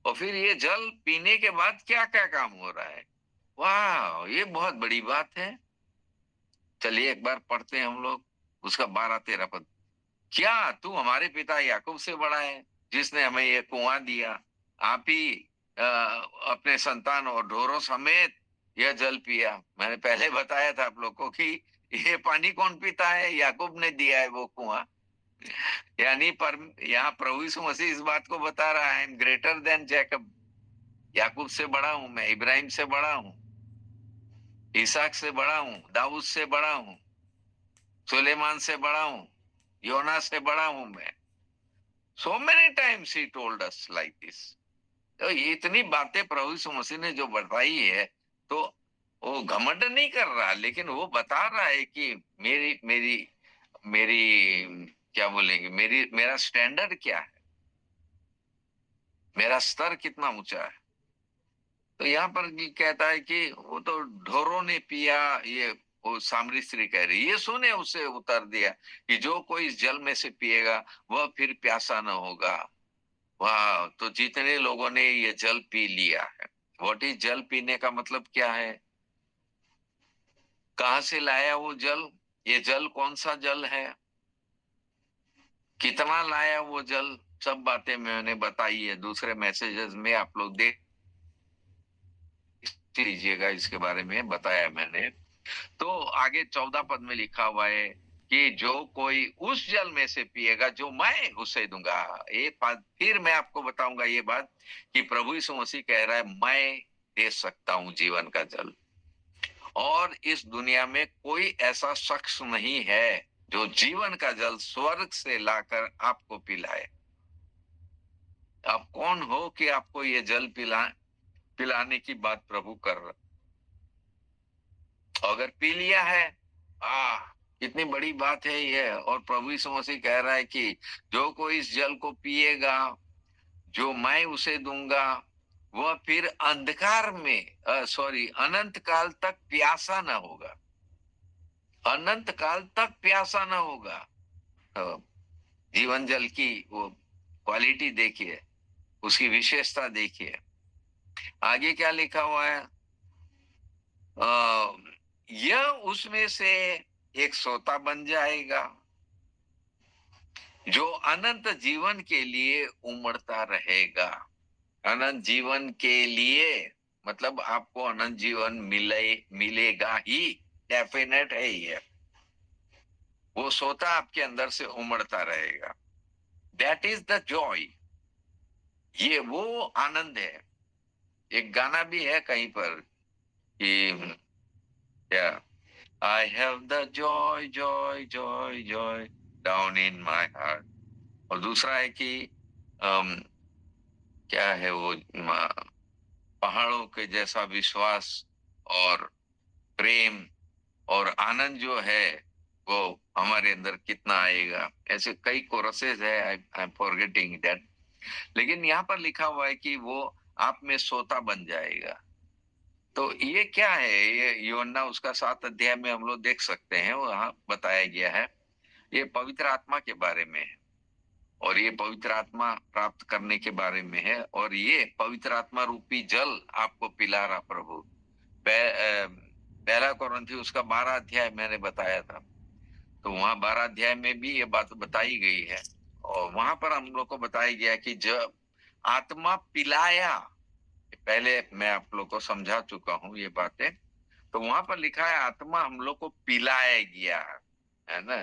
और फिर ये जल पीने के बाद क्या क्या काम हो रहा है, वाह ये बहुत बड़ी बात है। चलिए एक बार पढ़ते हैं हम लोग उसका 12-13 पद। क्या तू हमारे पिता याकूब से बड़ा है जिसने हमें ये कुआं दिया, आप ही अपने संतान और ढोरों समेत यह जल पिया। मैंने पहले बताया था आप लोग को कि ये पानी कौन पीता है, याकूब ने दिया है वो कुआं। यानी पर यहाँ प्रभु यीशु मसीह इस बात को बता रहा है, I am greater than Jacob, Yakub से बड़ा हूं मैं, इब्राहिम से बड़ा हूं, इसहाक से बड़ा हूं, दाऊद से बड़ा हूं, सुलेमान से बड़ा हूं, योना से बड़ा हूं मैं। So many times he told us like this. तो ये इतनी बातें प्रभु यीशु मसीह ने जो बताई है, तो वो घमंड नहीं कर रहा, लेकिन वो बता रहा है कि मेरी मेरी मेरी क्या बोलेंगे, मेरा स्टैंडर्ड क्या है, मेरा स्तर कितना ऊंचा है। तो यहाँ पर कहता है कि वो तो ढोरों ने पिया, ये वो सामरी स्त्री कह रही, ये सुने उसे उत्तर दिया कि जो कोई इस जल में से पिएगा वह फिर प्यासा न होगा। वाह, तो जितने लोगों ने ये जल पी लिया है। व्हाट इज जल पीने का मतलब क्या है, कहां से लाया वो जल, ये जल कौन सा जल है, कितना लाया वो जल, सब बातें मैंने बताई है दूसरे मैसेजेस में, आप लोग देख लीजिएगा, इसके बारे में बताया मैंने। तो आगे 14 पद में लिखा हुआ है कि जो कोई उस जल में से पिएगा जो मैं उसे दूंगा। ये बात फिर मैं आपको बताऊंगा, ये बात कि प्रभु यीशु मसीह कह रहा है मैं दे सकता हूं जीवन का जल। और इस दुनिया में कोई ऐसा शख्स नहीं है जो जीवन का जल स्वर्ग से लाकर आपको पिलाए। आप कौन हो कि आपको ये जल पिलाने की बात प्रभु कर रहा। अगर पी लिया है, आ कितनी बड़ी बात है ये। और प्रभु यीशु मसीह कह रहा है कि जो कोई इस जल को पिएगा जो मैं उसे दूंगा, वह फिर अंधकार में सॉरी अनंत काल तक प्यासा ना होगा। अनंत काल तक प्यासा ना होगा। अ, जीवन जल की वो क्वालिटी देखिए, उसकी विशेषता देखिए। आगे क्या लिखा हुआ है? अ, यह उसमें से एक सोता बन जाएगा जो अनंत जीवन के लिए उमड़ता रहेगा। अनंत जीवन के लिए मतलब आपको अनंत जीवन मिलेगा ही, डेफिनेट है ये। वो सोता आपके अंदर से उमड़ता रहेगा। That is the Joy. ये वो आनंद है। एक गाना भी है कहीं पर कि क्या, I have the Joy Joy Joy Joy down in my heart. और दूसरा है कि अम, क्या है वो, पहाड़ों के जैसा विश्वास और प्रेम और आनंद जो है वो हमारे अंदर कितना आएगा। ऐसे कई कोरसेस है, आई एम फॉरगेटिंग दैट। लेकिन यहाँ पर लिखा हुआ है कि वो आप में सोता बन जाएगा। तो ये क्या है? ये यूहन्ना उसका 7 अध्याय में हम लोग देख सकते हैं, वहां बताया गया है। ये पवित्र आत्मा के बारे में है और ये पवित्र आत्मा प्राप्त करने के बारे में है। और ये पवित्र आत्मा रूपी जल आपको पिला रहा प्रभु। पहला कोरिन्थी उसका 12 अध्याय मैंने बताया था। तो वहां 12 अध्याय में भी ये बात बताई गई है। और वहां पर हम लोग को बताया गया कि जब आत्मा पिलाया, पहले मैं आप लोग को समझा चुका हूं ये बातें। तो वहां पर लिखा है आत्मा हम लोग को पिलाया गया है ना,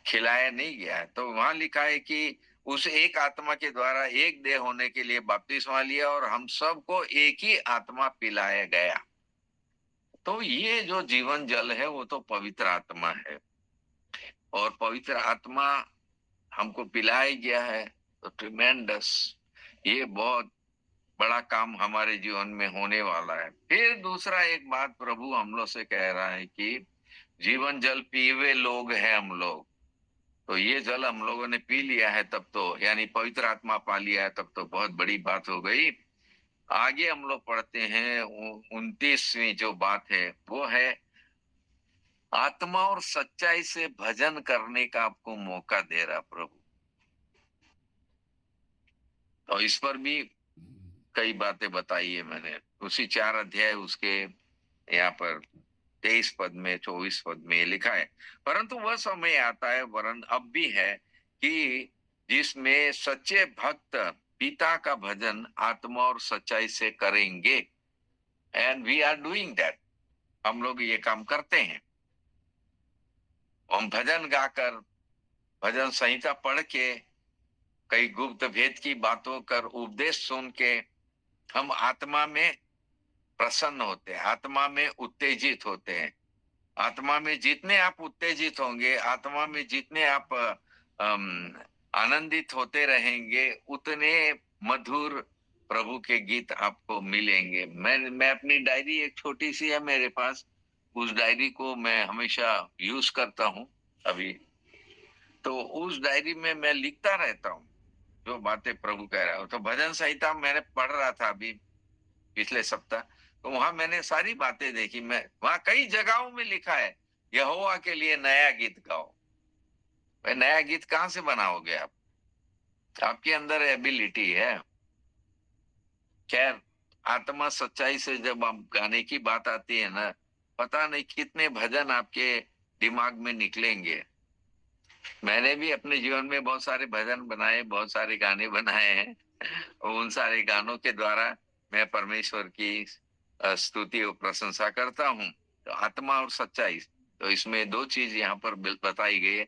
खिलाया नहीं गया है। तो वहां लिखा है कि उस एक आत्मा के द्वारा एक देह होने के लिए बपतिस्मा लिया और हम सबको एक ही आत्मा पिलाया गया। तो ये जो जीवन जल है वो तो पवित्र आत्मा है और पवित्र आत्मा हमको पिलाया गया है। तो ट्रिमेंडस, ये बहुत बड़ा काम हमारे जीवन में होने वाला है। फिर दूसरा एक बात प्रभु हम लोग से कह रहा है कि जीवन जल पीवे लोग हैं हम लोग। तो ये जल हम लोगों ने पी लिया है तब तो, यानी पवित्र आत्मा पा लिया है तब तो बहुत बड़ी बात हो गई। आगे हम लोग पढ़ते हैं 29वीं जो बात है वो है आत्मा और सच्चाई से भजन करने का आपको मौका दे रहा प्रभु। और इस पर भी कई बातें बताई है मैंने, उसी 4 अध्याय उसके यहाँ पर 23 पद में 24 पद में लिखा है। परंतु वह समय आता है, वरन अब भी है, कि जिसमें सच्चे भक्त पिता का भजन आत्मा और सच्चाई से करेंगे। And we are doing that. हम लोग ये काम करते हैं। हम भजन गाकर, भजन संहिता पढ़ के, कई गुप्त भेद की बातों कर उपदेश सुन के हम आत्मा में प्रसन्न होते हैं, आत्मा में उत्तेजित होते हैं। आत्मा में जितने आप उत्तेजित होंगे, आत्मा में जितने आप आनंदित होते रहेंगे, उतने मधुर प्रभु के गीत आपको मिलेंगे। मैं अपनी डायरी एक छोटी सी है मेरे पास, उस डायरी को मैं हमेशा यूज करता हूं अभी। तो उस डायरी में मैं लिखता रहता हूँ जो बातें प्रभु कह रहा हो। तो भजन संहिता मैंने पढ़ रहा था अभी पिछले सप्ताह। तो वहां मैंने सारी बातें देखी। मैं वहां कई जगहों में लिखा है यहोवा के लिए नया गीत गाओ। भाई नया गीत कहाँ से बनाओगे आप? आपके अंदर एबिलिटी है। खैर, आत्मा सच्चाई से जब आप गाने की बात आती है ना, पता नहीं कितने भजन आपके दिमाग में निकलेंगे। मैंने भी अपने जीवन में बहुत सारे भजन बनाए, बहुत सारे गाने बनाए हैं। और उन सारे गानों के द्वारा मैं परमेश्वर की स्तुति और प्रशंसा करता हूँ। तो आत्मा और सच्चाई, तो इसमें दो चीज यहाँ पर बताई गई है।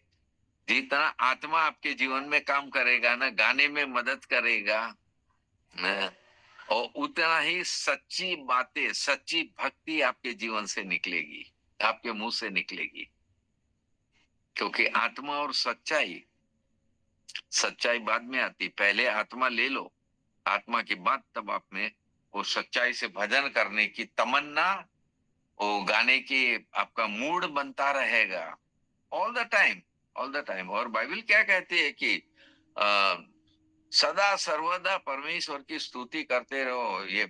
जितना आत्मा आपके जीवन में काम करेगा ना, गाने में मदद करेगा, न, और उतना ही सच्ची बातें, सच्ची भक्ति आपके जीवन से निकलेगी, आपके मुंह से निकलेगी। क्योंकि आत्मा और सच्चाई, सच्चाई बाद में आती, पहले आत्मा ले लो, आत्मा के बाद तब आप में वो सच्चाई से भजन करने की तमन्ना, वो गाने की आपका मूड बनता रहेगा all the time, all the time. और बाइबल क्या कहती है कि आ, सदा सर्वदा परमेश्वर की स्तुति करते रहो। ये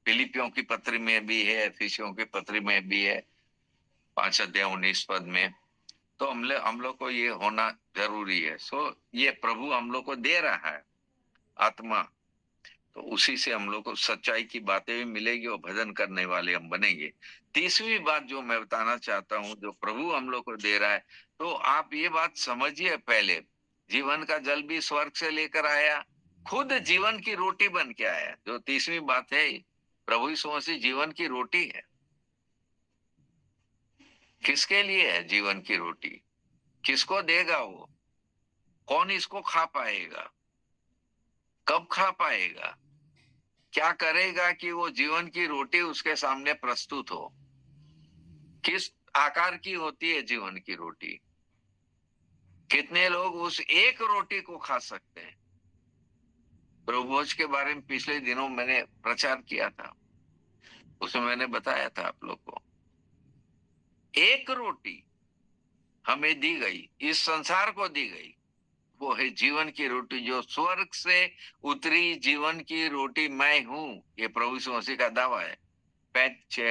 फिलिपियों की पत्री में भी है, एफिसियों की पत्री में भी है, 5 अध्याय 19 पद में। तो हम लोग को ये होना जरूरी है। सो ये प्रभु हम लोग को दे रहा है आत्मा, तो उसी से हम लोग को सच्चाई की बातें भी मिलेगी और भजन करने वाले हम बनेंगे। तीसरी बात जो मैं बताना चाहता हूँ, जो प्रभु हम लोग को दे रहा है, तो आप ये बात समझिए, पहले जीवन का जल भी स्वर्ग से लेकर आया, खुद जीवन की रोटी बन के आया। जो तीसरी बात है, प्रभु यीशु मसीह जीवन की रोटी है। किसके लिए है जीवन की रोटी? किसको देगा वो? कौन इसको खा पाएगा? कब खा पाएगा? क्या करेगा कि वो जीवन की रोटी उसके सामने प्रस्तुत हो? किस आकार की होती है जीवन की रोटी? कितने लोग उस एक रोटी को खा सकते हैं? प्रभु भोज के बारे में पिछले दिनों मैंने प्रचार किया था, उसमें मैंने बताया था आप लोग को, एक रोटी हमें दी गई, इस संसार को दी गई, वो है जीवन की रोटी, जो स्वर्ग से उतरी जीवन की रोटी मैं हूं। ये प्रभु यीशु मसीह का दावा है।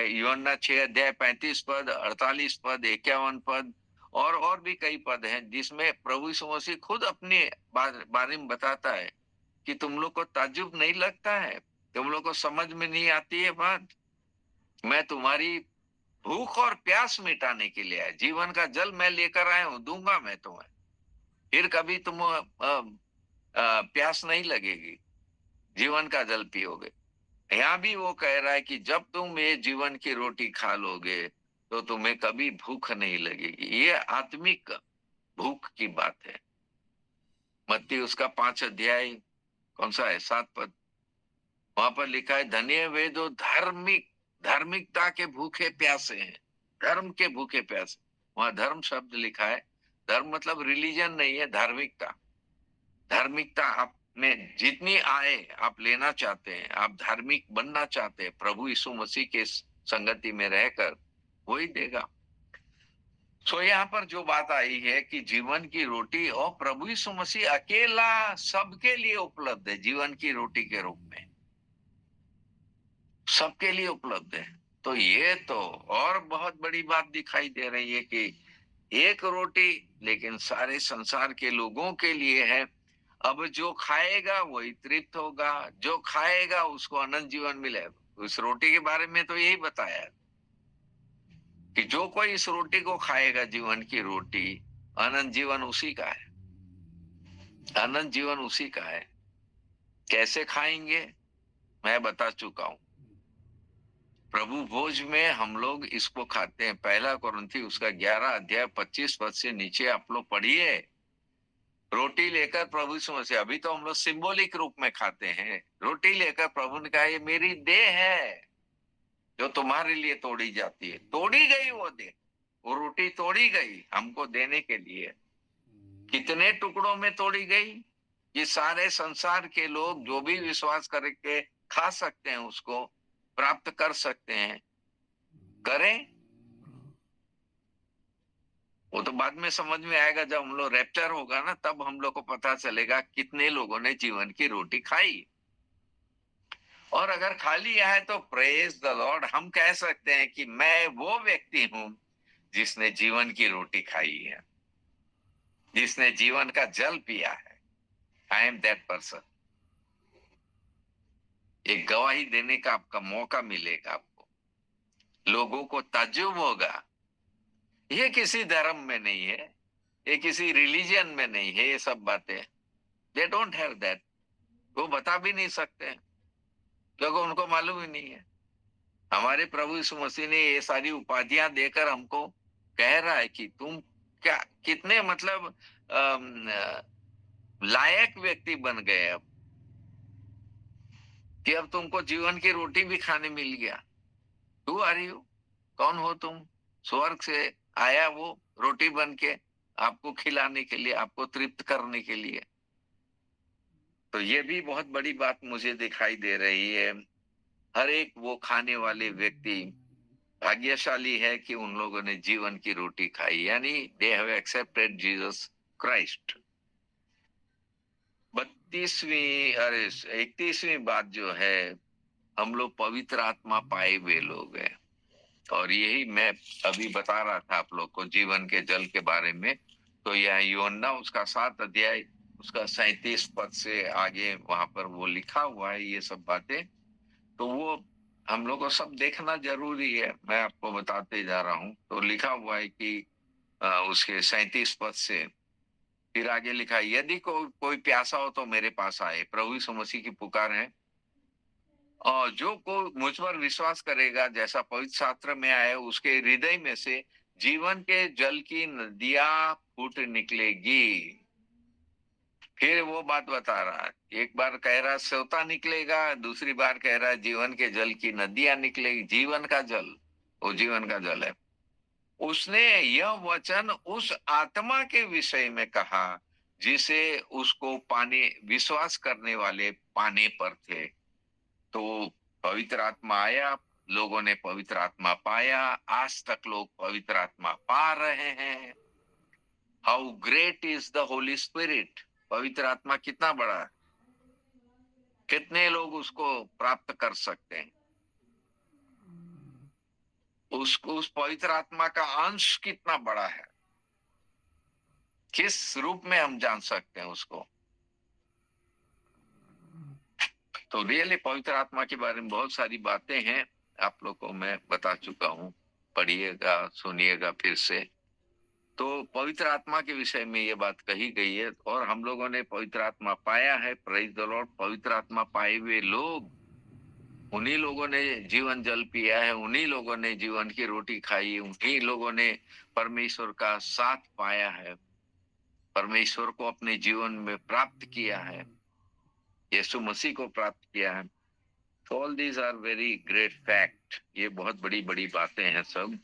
यूहन्ना 6 अध्याय 35 पद, 48 पद, 51 पद, और भी कई पद हैं जिसमें प्रभु यीशु मसीह खुद अपने बारे में बताता है कि तुम लोग को ताज्जुब नहीं लगता है, तुम लोग को समझ में नहीं आती है बात। मैं तुम्हारी भूख और प्यास मिटाने के लिए आया, जीवन का जल मैं लेकर आया हूं, दूंगा मैं तुम्हें, फिर कभी तुम प्यास नहीं लगेगी, जीवन का जल पियोगे। यहाँ भी वो कह रहा है कि जब तुम ये जीवन की रोटी खा लोगे तो तुम्हें कभी भूख नहीं लगेगी। ये आत्मिक भूख की बात है। मत्ती उसका 5 अध्याय, कौन सा है, 7 पद, वहां पर लिखा है, धन्य वे जो धार्मिकता के भूखे प्यासे हैं, धर्म के भूखे प्यासे। वहां धर्म शब्द लिखा है, धर्म मतलब रिलीजन नहीं है, धार्मिकता। धार्मिकता आप में जितनी आए आप लेना चाहते हैं, आप धार्मिक बनना चाहते हैं, प्रभु यीशु मसीह के संगति में रहकर वही देगा। सो यहाँ पर जो बात आई है कि जीवन की रोटी, और प्रभु यीशु मसीह अकेला सबके लिए उपलब्ध है, जीवन की रोटी के रूप में सबके लिए उपलब्ध है। तो ये तो और बहुत बड़ी बात दिखाई दे रही है कि एक रोटी लेकिन सारे संसार के लोगों के लिए है। अब जो खाएगा वही तृप्त होगा, जो खाएगा उसको अनंत जीवन मिलेगा। उस रोटी के बारे में तो यही बताया कि जो कोई इस रोटी को खाएगा, जीवन की रोटी, अनंत जीवन उसी का है, अनंत जीवन उसी का है। कैसे खाएंगे मैं बता चुका हूं। प्रभु भोज में हम लोग इसको खाते हैं, 1 कुरिन्थी उसका 11 अध्याय 25 पद से नीचे आप लोग पढ़िए। रोटी लेकर प्रभु यीशु मसीह, अभी तो हम लोग सिंबॉलिक रूप में खाते हैं, रोटी लेकर प्रभु ने कहा ये मेरी देह है जो तुम्हारे लिए तोड़ी जाती है। तोड़ी गई वो देह, वो रोटी तोड़ी गई हमको देने के लिए। कितने टुकड़ों में तोड़ी गई? ये सारे संसार के लोग जो भी विश्वास करके खा सकते हैं, उसको प्राप्त कर सकते हैं। करें, वो तो बाद में समझ में आएगा, जब हम लोग रैप्चर होगा ना, तब हम लोग को पता चलेगा कितने लोगों ने जीवन की रोटी खाई। और अगर खा लिया है तो प्रेज द लॉर्ड, हम कह सकते हैं कि मैं वो व्यक्ति हूं जिसने जीवन की रोटी खाई है, जिसने जीवन का जल पिया है। I M that person. एक गवाही देने का आपका मौका मिलेगा आपको, लोगों को ताज्जुब होगा। ये किसी धर्म में नहीं है, ये किसी रिलीजन में नहीं है, ये सब बातें दे डोंट हैव दैट। वो बता भी नहीं सकते क्योंकि उनको मालूम ही नहीं है। हमारे प्रभु यीशु मसीह ने ये सारी उपाधियां देकर हमको कह रहा है कि तुम क्या कितने मतलब लायक व्यक्ति बन गए अब, कि अब तुमको जीवन की रोटी भी खाने मिल गया। Who are you? कौन हो तुम? स्वर्ग से आया वो रोटी बन के आपको खिलाने के लिए, आपको तृप्त करने के लिए। तो ये भी बहुत बड़ी बात मुझे दिखाई दे रही है। हर एक वो खाने वाले व्यक्ति भाग्यशाली है कि उन लोगों ने जीवन की रोटी खाई, यानी they have accepted Jesus Christ. 32वीं अरे 31वीं बात जो है, हम लोग पवित्र आत्मा पाए हुए लोग हैं। और यही मैं अभी बता रहा था आप लोग को जीवन के जल के बारे में। तो यह यूहन्ना उसका 7 अध्याय उसका 37 पद से आगे वहां पर वो लिखा हुआ है ये सब बातें। तो वो हम लोग को सब देखना जरूरी है। मैं आपको बताते जा रहा हूँ। तो लिखा हुआ है कि उसके 37 पद से फिर आगे लिखा है, यदि कोई प्यासा हो तो मेरे पास आए। प्रभु यीशु मसीह की पुकार है। और जो कोई मुझ पर विश्वास करेगा, जैसा पवित्र शास्त्र में आया है, उसके हृदय में से जीवन के जल की नदियां फूट निकलेगी। फिर वो बात बता रहा है, एक बार कह रहा सोता निकलेगा, दूसरी बार कह रहा है जीवन के जल की नदियां निकलेगी। जीवन का जल, वो जीवन का जल है। उसने यह वचन उस आत्मा के विषय में कहा जिसे उसको पाने विश्वास करने वाले पाने पर थे। तो पवित्र आत्मा आया, लोगों ने पवित्र आत्मा पाया। आज तक लोग पवित्र आत्मा पा रहे हैं। How great is the Holi spirit! पवित्र आत्मा कितना बड़ा है, कितने लोग उसको प्राप्त कर सकते हैं। उसको उस पवित्र आत्मा का अंश कितना बड़ा है, किस रूप में हम जान सकते हैं उसको। तो रियली पवित्र आत्मा के बारे में बहुत सारी बातें हैं, आप लोग को मैं बता चुका हूँ। पढ़िएगा, सुनिएगा फिर से। तो पवित्र आत्मा के विषय में ये बात कही गई है और हम लोगों ने पवित्र आत्मा पाया है। Praise the Lord. पवित्र आत्मा पाए हुए लोग, उन्हीं लोगों ने जीवन जल पिया है, उन्हीं लोगों ने जीवन की रोटी खाई, उन्हीं लोगों ने परमेश्वर का साथ पाया है, परमेश्वर को अपने जीवन में प्राप्त किया है, यीशु मसीह को प्राप्त किया है। All these are very great fact. ये बहुत बड़ी बड़ी बातें हैं सब।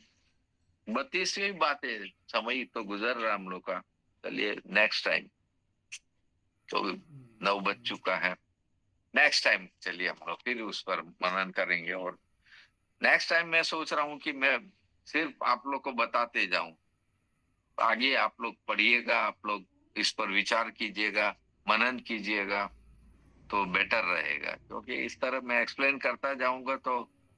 32वीं बातें, समय तो गुजर रहा हम लोग का। चलिए नेक्स्ट टाइम, तो 9 बज चुका है। नेक्स्ट टाइम चलिए हम लोग फिर उस पर मनन करेंगे। और नेक्स्ट टाइम मैं सोच रहा हूँ कि मैं सिर्फ आप लोग को बताते जाऊं। आगे आप लोग पढ़िएगा, आप लोग इस पर विचार कीजिएगा, मनन कीजिएगा, तो बेटर रहेगा। क्योंकि इस तरह मैं एक्सप्लेन करता जाऊंगा तो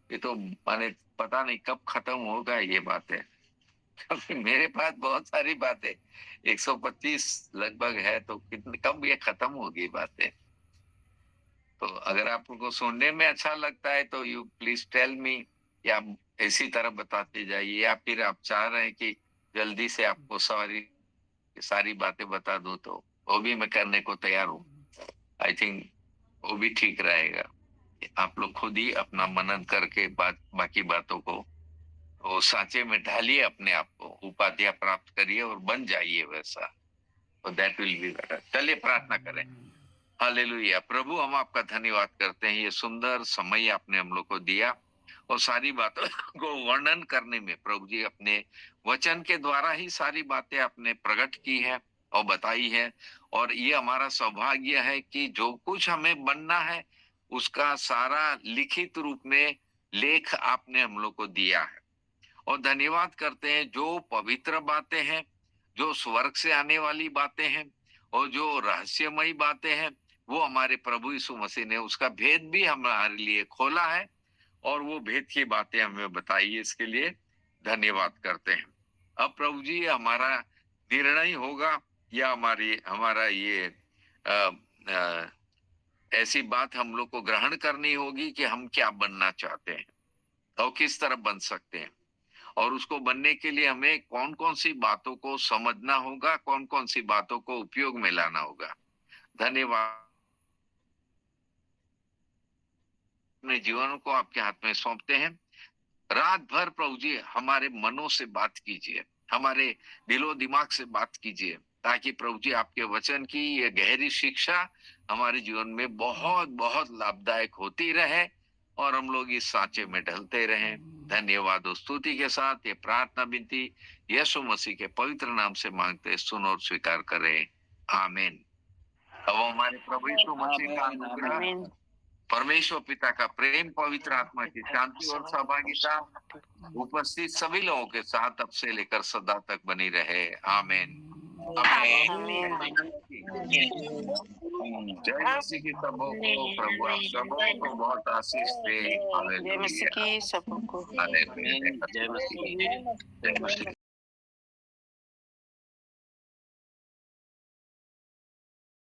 ये तो माने पता नहीं कब खत्म होगा ये बातें। क्योंकि मेरे पास बहुत सारी बातें 125 लगभग है, तो कितने कब ये खत्म होगी बातें। तो अगर आपको सुनने में अच्छा लगता है तो यू प्लीज टेल मी, या इसी तरह बताते जाइए, या फिर आप चाह रहे हैं कि जल्दी से आपको सारी सारी बातें बता दूं, तो वो भी मैं करने को तैयार हूँ। आई थिंक वो भी ठीक रहेगा। आप लोग खुद ही अपना मनन करके बाकी बातों को वो सांचे में ढालिए, अपने आप को उपाधियां प्राप्त करिए और बन जाइए वैसा। तो दैट विल बी बेटर। चलिए प्रार्थना करें। हालेलुया। प्रभु, हम आपका धन्यवाद करते हैं, ये सुंदर समय आपने हम लोग को दिया और सारी बातों को वर्णन करने में प्रभु जी अपने वचन के द्वारा ही सारी बातें आपने प्रकट की है और बताई है। और ये हमारा सौभाग्य है कि जो कुछ हमें बनना है उसका सारा लिखित रूप में लेख आपने हम लोग को दिया है। और धन्यवाद करते हैं, जो पवित्र बातें हैं, जो स्वर्ग से आने वाली बातें हैं और जो रहस्यमयी बातें हैं, वो हमारे प्रभु यीशु मसीह ने उसका भेद भी हमारे लिए खोला है और वो भेद की बातें हमें बताई। इसके लिए धन्यवाद करते हैं। अब प्रभु जी हमारा निर्णय होगा या हमारा ये आ, आ, ऐसी बात हम लोग को ग्रहण करनी होगी कि हम क्या बनना चाहते हैं और किस तरह बन सकते हैं, और उसको बनने के लिए हमें कौन कौन सी बातों को समझना होगा, कौन कौन सी बातों को उपयोग में लाना होगा। धन्यवाद। अपने जीवन को आपके हाथ में सौंपते हैं। रात भर प्रभु जी हमारे मनों से बात कीजिए, हमारे दिलो दिमाग से बात कीजिए, ताकि प्रभु जी आपके वचन की ये गहरी शिक्षा हमारे जीवन में बहुत बहुत लाभदायक होती रहे और हम लोग इस सांचे में ढलते रहें। धन्यवाद और स्तुति के साथ ये प्रार्थना विनती यीशु मसीह के पवित्र नाम से मांगते, सुनो और स्वीकार करें। आमीन। अब हमारे प्रभु यीशु मसीह का अनुग्रह,
आमीन।
परमेश्वर पिता का प्रेम, पवित्र आत्मा की शांति और सहभागिता उपस्थित सभी लोगों के साथ अब से लेकर सदा तक बनी रहे। आमीन।
आमीन।
जय मसीह की सबों को, प्रभु आप सबों को बहुत आशीष दे।
जय मसीह की सबको।
हालेलुया।
जय मसीह।
जय मसीह।